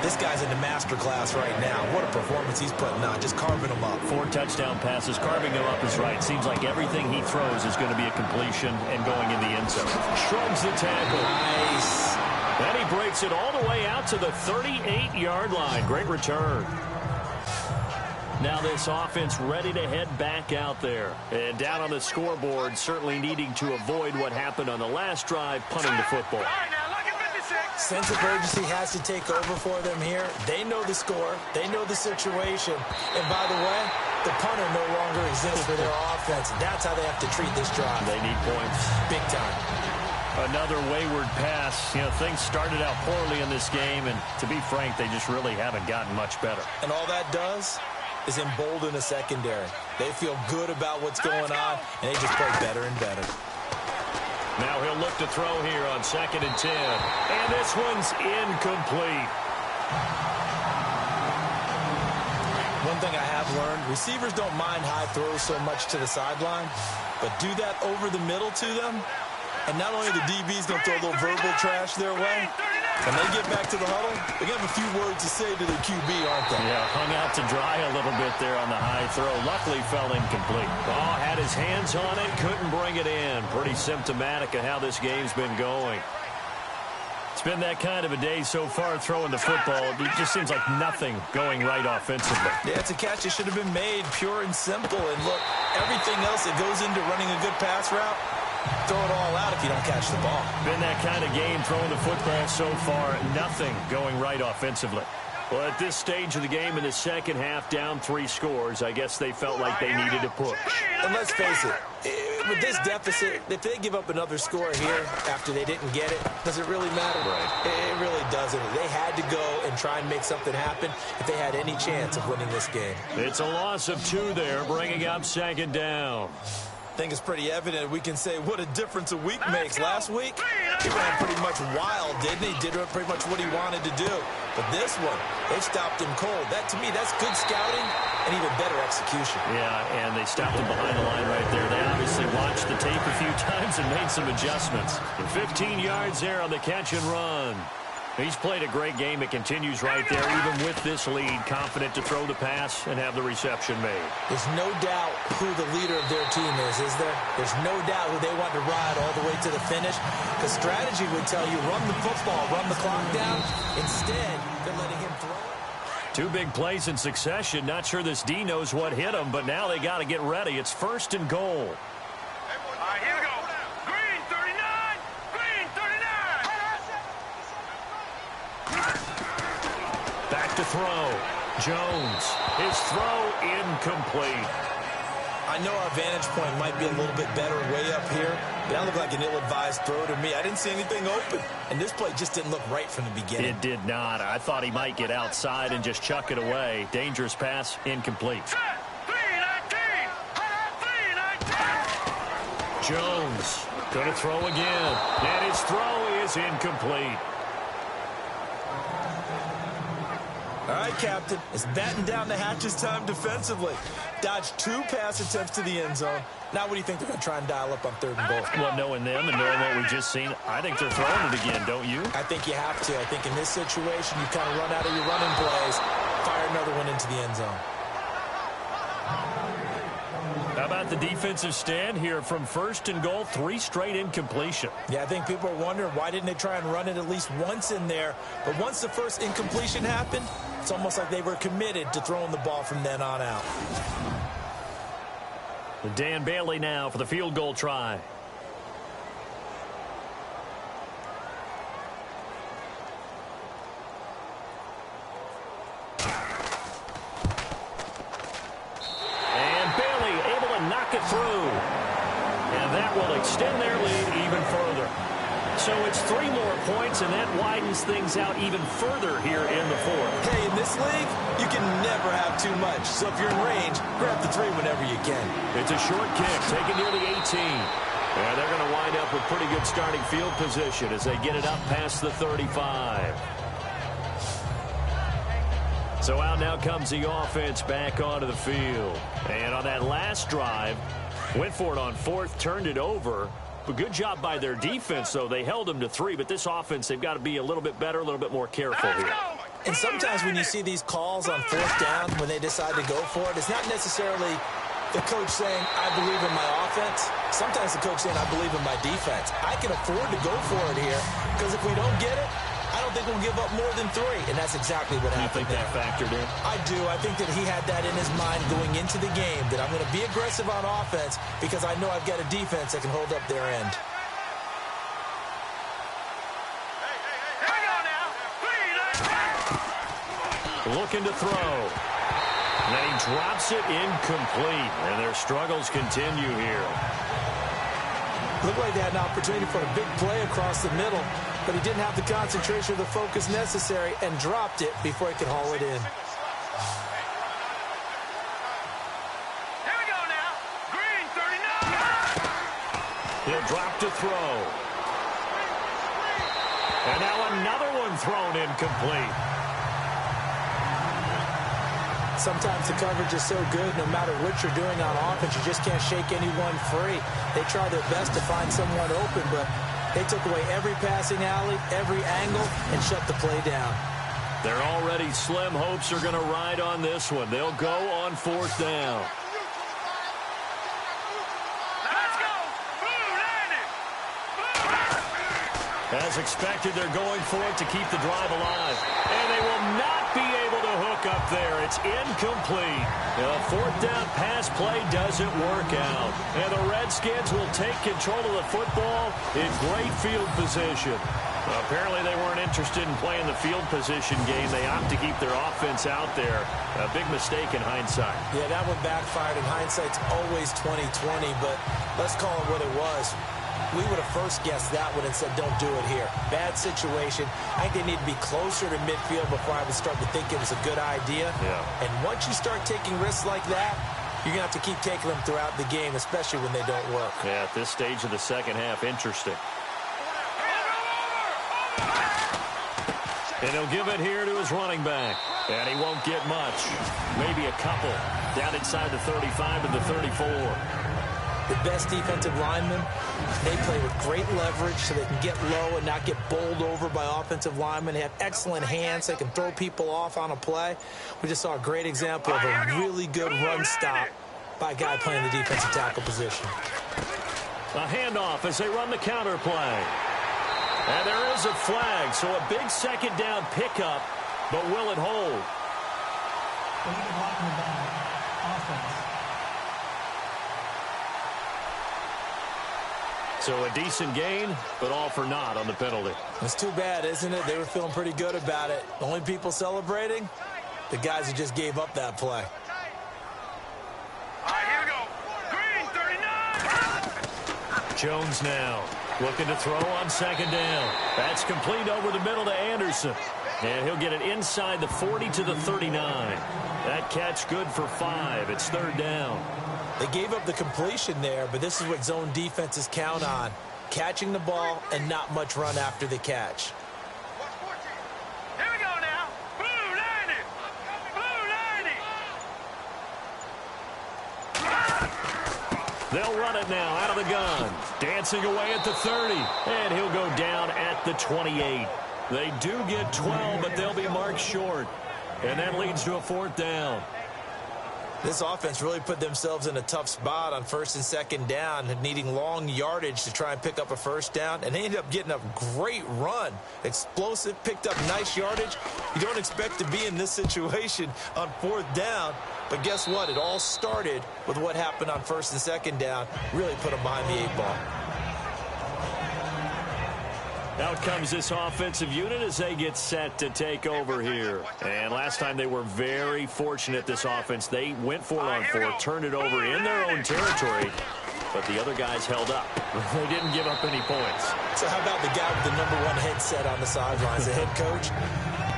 This guy's in the master class right now. What a performance he's putting on, just carving them up. 4 touchdown passes. Carving them up is right. Seems like everything he throws is going to be a completion and going in the end zone. Shrugs the tackle. Nice. And he breaks it all the way out to the 38-yard line. Great return. Now this offense ready to head back out there. And down on the scoreboard, certainly needing to avoid what happened on the last drive, punting the football. Sense of urgency has to take over for them here. They know the score. They know the situation. And by the way, the punter no longer exists for their offense. That's how they have to treat this drive. They need points. Big time. Another wayward pass. Things started out poorly in this game, and to be frank, they just really haven't gotten much better. And all that does is embolden a secondary. They feel good about what's going on, and they just play better and better. Now he'll look to throw here on 2nd and 10. And this one's incomplete. One thing I have learned, receivers don't mind high throws so much to the sideline, but do that over the middle to them, and not only the DB's going to throw a little verbal trash their way, when they get back to the huddle, they're going to have a few words to say to their QB, aren't they? Yeah, hung out to dry a little bit there on the high throw. Luckily fell incomplete. Oh, had his hands on it, couldn't bring it in. Pretty symptomatic of how this game's been going. It's been that kind of a day so far throwing the football. It just seems like nothing going right offensively. Yeah, it's a catch that should have been made, pure and simple. And look, everything else that goes into running a good pass route, throw it all out if you don't catch the ball. Been that kind of game throwing the football so far. Nothing going right offensively. Well, at this stage of the game in the second half, down 3 scores, I guess they felt like they needed to push. And let's face it, with this deficit, if they give up another score here after they didn't get it, does it really matter? Right. It really doesn't. They had to go and try and make something happen if they had any chance of winning this game. It's a loss of 2 there, bringing up second down. I think it's pretty evident. We can say what a difference a week makes. Last week, he ran pretty much wild, didn't he? Did pretty much what he wanted to do. But this one, they stopped him cold. That, to me, that's good scouting and even better execution. Yeah, and they stopped him behind the line right there. They obviously watched the tape a few times and made some adjustments. 15 yards there on the catch and run. He's played a great game. It continues right there, even with this lead, confident to throw the pass and have the reception made. There's no doubt who the leader of their team is there? There's no doubt who they want to ride all the way to the finish. Because strategy would tell you, run the football, run the clock down. Instead, they're letting him throw it. 2 big plays in succession. Not sure this D knows what hit him, but now they got to get ready. It's 1st and goal. All right, here we go. Green 39. Green 39. Back to throw. Jones. His throw incomplete. I know our vantage point might be a little bit better way up here, but that looked like an ill-advised throw to me. I didn't see anything open, and this play just didn't look right from the beginning. It did not. I thought he might get outside and just chuck it away. Dangerous pass, incomplete. 319. 319. Jones going to throw again, and his throw is incomplete. All right, Captain, it's batten down the hatches time defensively. Dodged 2 pass attempts to the end zone. Now what do you think they're going to try and dial up on 3rd and goal? Well, knowing them and knowing what we've just seen, I think they're throwing it again, don't you? I think you have to. I think in this situation, you kind of run out of your running plays, fire another one into the end zone. How about the defensive stand here from 1st and goal, 3 straight incompletion? Yeah, I think people are wondering why didn't they try and run it at least once in there. But once the first incompletion happened, it's almost like they were committed to throwing the ball from then on out. Dan Bailey now for the field goal try. It through, and that will extend their lead even further. So it's 3 more points, and that widens things out even further here in the 4th. Hey, in this league, you can never have too much. So if you're in range, grab the 3 whenever you can. It's a short kick, taken near the 18. And they're going to wind up with pretty good starting field position as they get it up past the 35. So out now comes the offense back onto the field. And on that last drive, went for it on 4th, turned it over. But good job by their defense, though. They held them to 3. But this offense, they've got to be a little bit better, a little bit more careful here. And sometimes when you see these calls on 4th down, when they decide to go for it, it's not necessarily the coach saying, I believe in my offense. Sometimes the coach saying, I believe in my defense. I can afford to go for it here because if we don't get it, I don't think we'll give up more than 3, and that's exactly what happened. You think that factored in? I do. I think that he had that in his mind going into the game, that I'm going to be aggressive on offense because I know I've got a defense that can hold up their end. Here we go now. 319. Looking to throw. And then he drops it incomplete, and their struggles continue here. Looked like they had an opportunity for a big play across the middle, but he didn't have the concentration or the focus necessary and dropped it before he could haul it in. Here we go now. Green 39. He'll drop to throw. And now another one thrown incomplete. Sometimes the coverage is so good, no matter what you're doing on offense, you just can't shake anyone free. They try their best to find someone open, but they took away every passing alley, every angle, and shut the play down. Their already slim hopes are going to ride on this one. They'll go on 4th down. Let's go. As expected, they're going for it to keep the drive alive. And they will not be able to hook up there. It's incomplete. A 4th down pass play doesn't work out. And the Redskins will take control of the football in great field position. Apparently they weren't interested in playing the field position game. They opt to keep their offense out there. A big mistake in hindsight. Yeah, that one backfired. And hindsight's always 20/20, but let's call it what it was. We would have first guessed that one and said, don't do it here. Bad situation. I think they need to be closer to midfield before I would start to think it was a good idea. Yeah. And once you start taking risks like that, you're going to have to keep taking them throughout the game, especially when they don't work. Yeah, at this stage of the second half, interesting. And he'll give it here to his running back. And he won't get much. Maybe a couple. Down inside the 35 to the 34. The best defensive linemen, they play with great leverage so they can get low and not get bowled over by offensive linemen. They have excellent hands. They can throw people off on a play. We just saw a great example of a really good run stop by a guy playing the defensive tackle position. A handoff as they run the counter play. And there is a flag, so a big second down pickup, but will it hold? So a decent gain, but all for naught on the penalty. It's too bad, isn't it? They were feeling pretty good about it. The only people celebrating, the guys who just gave up that play. All right, here we go. Green, 39. Jones now looking to throw on second down. That's complete over the middle to Anderson. And he'll get it inside the 40 to the 39. That catch good for 5. It's third down. They gave up the completion there, but this is what zone defenses count on. Catching the ball and not much run after the catch. Here we go now. Blue 90. Blue 90. They'll run it now out of the gun. Dancing away at the 30. And he'll go down at the 28. They do get 12, but they'll be marked short. And that leads to a fourth down. This offense really put themselves in a tough spot on first and second down, needing long yardage to try and pick up a first down, and they ended up getting a great run. Explosive, picked up nice yardage. You don't expect to be in this situation on fourth down, but guess what? It all started with what happened on first and second down. Really put them behind the 8 ball. Out comes this offensive unit as they get set to take over here. And last time they were very fortunate, this offense. They went 4 on 4, turned it over in their own territory, but the other guys held up. They didn't give up any points. So how about the guy with the #1 headset on the sidelines, the head coach?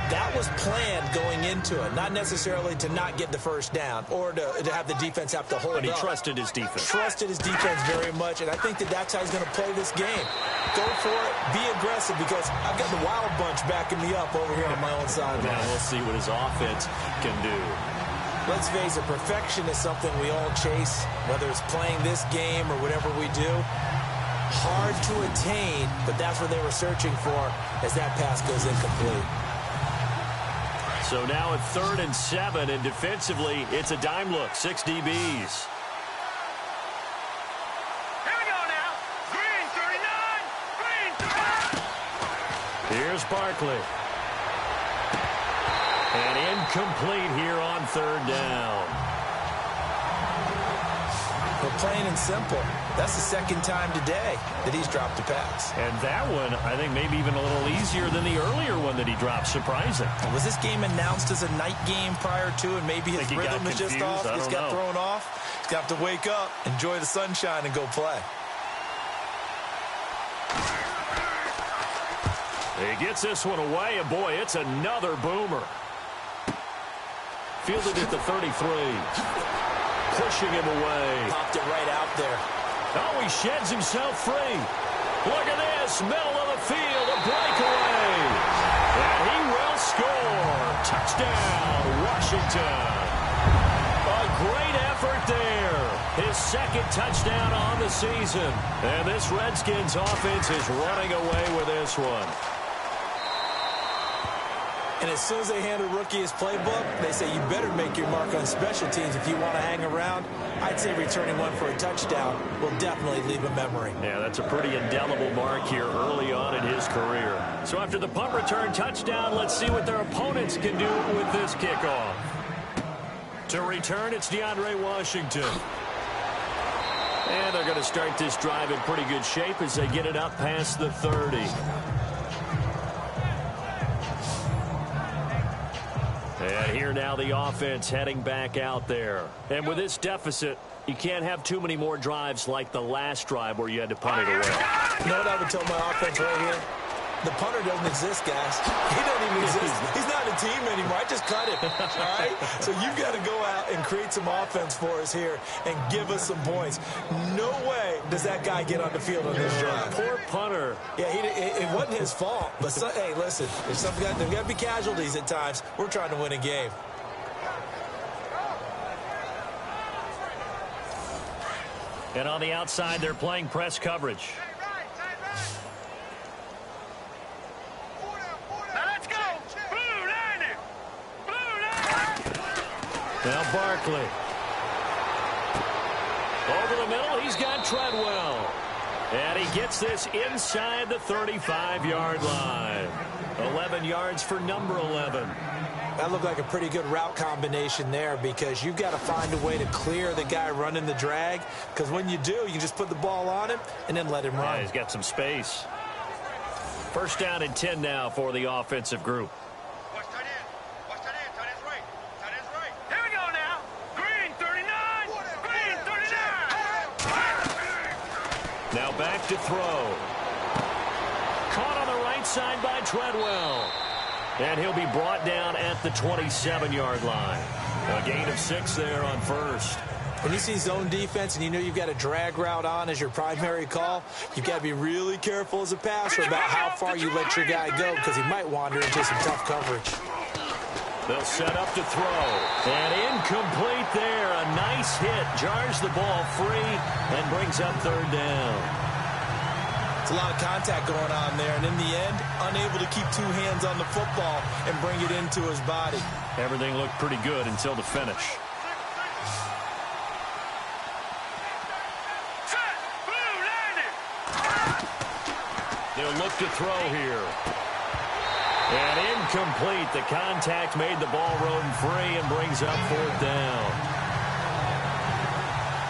That was planned going into it, not necessarily to not get the first down or to have the defense have to hold up. But he trusted his defense. Trusted his defense very much, and I think that's how he's going to play this game. Go for it, be aggressive, because I've got the wild bunch backing me up over here on my own sideline. Now we'll see what his offense can do. Let's face it, perfection is something we all chase, whether it's playing this game or whatever we do. Hard to attain, but that's what they were searching for as that pass goes incomplete. So now at 3rd and 7, and defensively, it's a dime look, 6 DBs. Here we go now. Green 39. Green 39. Here's Barkley. And incomplete here on 3rd down. But plain and simple, that's the second time today that he's dropped a pass. And that one, I think, maybe even a little easier than the earlier one that he dropped. Surprising. Was this game announced as a night game prior to, and maybe his rhythm is just off? He's got thrown off. He's got to wake up, enjoy the sunshine, and go play. He gets this one away, and boy, it's another boomer. Fielded at the 33. Pushing him away. Popped it right out there. Oh, he sheds himself free. Look at this. Middle of the field. A breakaway. And he will score. Touchdown, Washington. A great effort there. His second touchdown on the season. And this Redskins offense is running away with this one. And as soon as they hand a rookie his playbook, they say you better make your mark on special teams if you want to hang around. I'd say returning one for a touchdown will definitely leave a memory. Yeah, that's a pretty indelible mark here early on in his career. So after the punt return touchdown, let's see what their opponents can do with this kickoff. To return, it's DeAndre Washington. And they're going to start this drive in pretty good shape as they get it up past the 30. And here now the offense heading back out there. And with this deficit, you can't have too many more drives like the last drive where you had to punt it away. You know what I would tell my offense right here? The punter doesn't exist, guys. He doesn't even exist. He's not a team anymore. I just cut him, all right? So you've got to go out and create some offense for us here and give us some points. No way does that guy get on the field on this drive. Poor punter. Yeah, it wasn't his fault. But, hey, listen, there's got to be casualties at times. We're trying to win a game. And on the outside, they're playing press coverage. Now Barkley. Over the middle, he's got Treadwell. And he gets this inside the 35-yard line. 11 yards for number 11. That looked like a pretty good route combination there because you've got to find a way to clear the guy running the drag. Because when you do, you just put the ball on him and then let him run. Yeah, he's got some space. First down and 10 now for the offensive group. Now back to throw. Caught on the right side by Treadwell. And he'll be brought down at the 27-yard line. A gain of 6 there on first. When you see zone defense and you know you've got a drag route on as your primary call, you've got to be really careful as a passer about how far you let your guy go because he might wander into some tough coverage. They'll set up to throw. And incomplete there. A nice hit. Jars the ball free and brings up third down. It's a lot of contact going on there. And in the end, unable to keep two hands on the football and bring it into his body. Everything looked pretty good until the finish. They'll look to throw here. And incomplete. The contact made the ball roam free and brings up fourth down.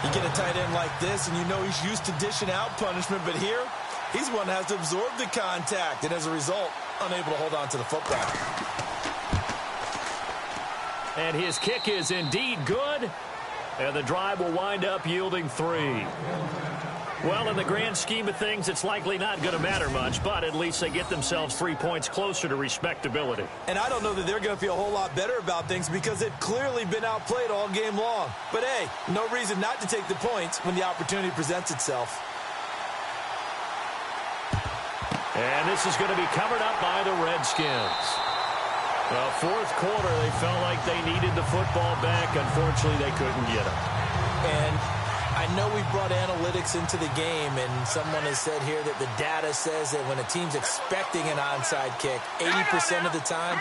You get a tight end like this, and you know he's used to dishing out punishment, but here, he's one that has to absorb the contact, and as a result, unable to hold on to the football. And his kick is indeed good, and the drive will wind up yielding 3. Well, in the grand scheme of things, it's likely not going to matter much, but at least they get themselves 3 points closer to respectability. And I don't know that they're going to feel a whole lot better about things because they've clearly been outplayed all game long. But, hey, no reason not to take the points when the opportunity presents itself. And this is going to be covered up by the Redskins. Well, fourth quarter, they felt like they needed the football back. Unfortunately, they couldn't get it. And I know we brought analytics into the game, and someone has said here that the data says that when a team's expecting an onside kick, 80% of the time,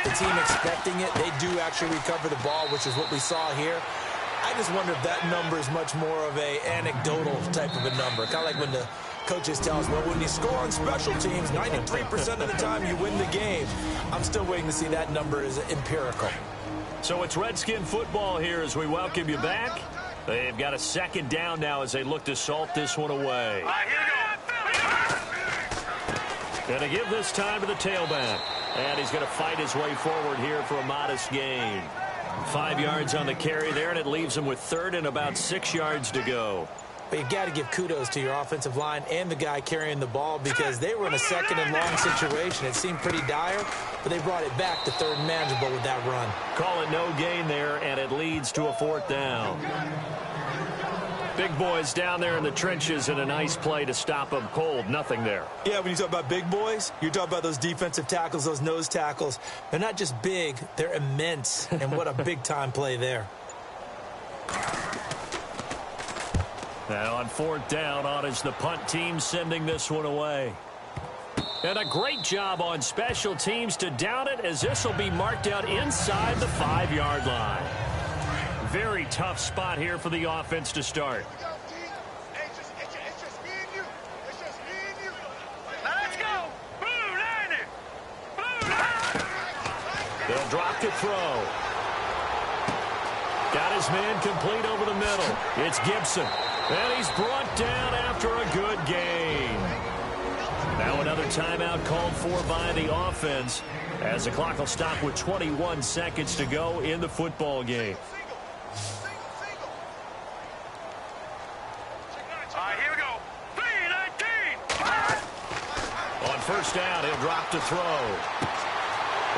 the team expecting it, they do actually recover the ball, which is what we saw here. I just wonder if that number is much more of a anecdotal type of a number, kind of like when the coaches tell us, well, when you score on special teams, 93% of the time you win the game. I'm still waiting to see that number is empirical. So it's Redskin football here as we welcome you back. They've got a second down now as they look to salt this one away. Going to give this time to the tailback. And he's going to fight his way forward here for a modest gain. 5 yards on the carry there, and it leaves him with third and about 6 yards to go. But you've got to give kudos to your offensive line and the guy carrying the ball because they were in a second and long situation. It seemed pretty dire, but they brought it back to third and manageable with that run. Call it no gain there, and it leads to a fourth down. Big boys down there in the trenches and a nice play to stop them cold. Nothing there. Yeah, when you talk about big boys, you're talking about those defensive tackles, those nose tackles. They're not just big, they're immense, and what a big-time play there. Now on fourth down, on is the punt team sending this one away. And a great job on special teams to down it as this will be marked out inside the 5-yard line. Very tough spot here for the offense to start. They'll drop to throw. Got his man complete over the middle. It's Gibson. And he's brought down after a good gain. Now another timeout called for by the offense as the clock will stop with 21 seconds to go in the football game. Here we go. 3-19. On first down, he'll drop to throw.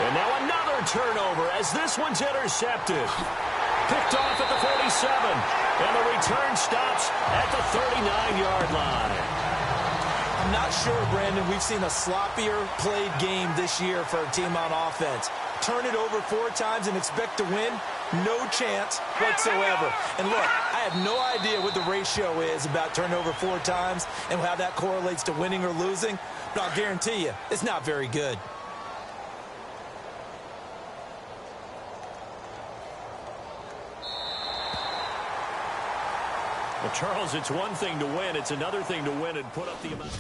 And now another turnover as this one's intercepted. Picked off at the 47. And the return stops at the 39-yard line. I'm not sure, Brandon, we've seen a sloppier played game this year for a team on offense. Turn it over 4 times and expect to win? No chance whatsoever. And look, I have no idea what the ratio is about turnover 4 times and how that correlates to winning or losing, but I'll guarantee you, it's not very good. Well, Charles, it's one thing to win. It's another thing to win and put up the amount.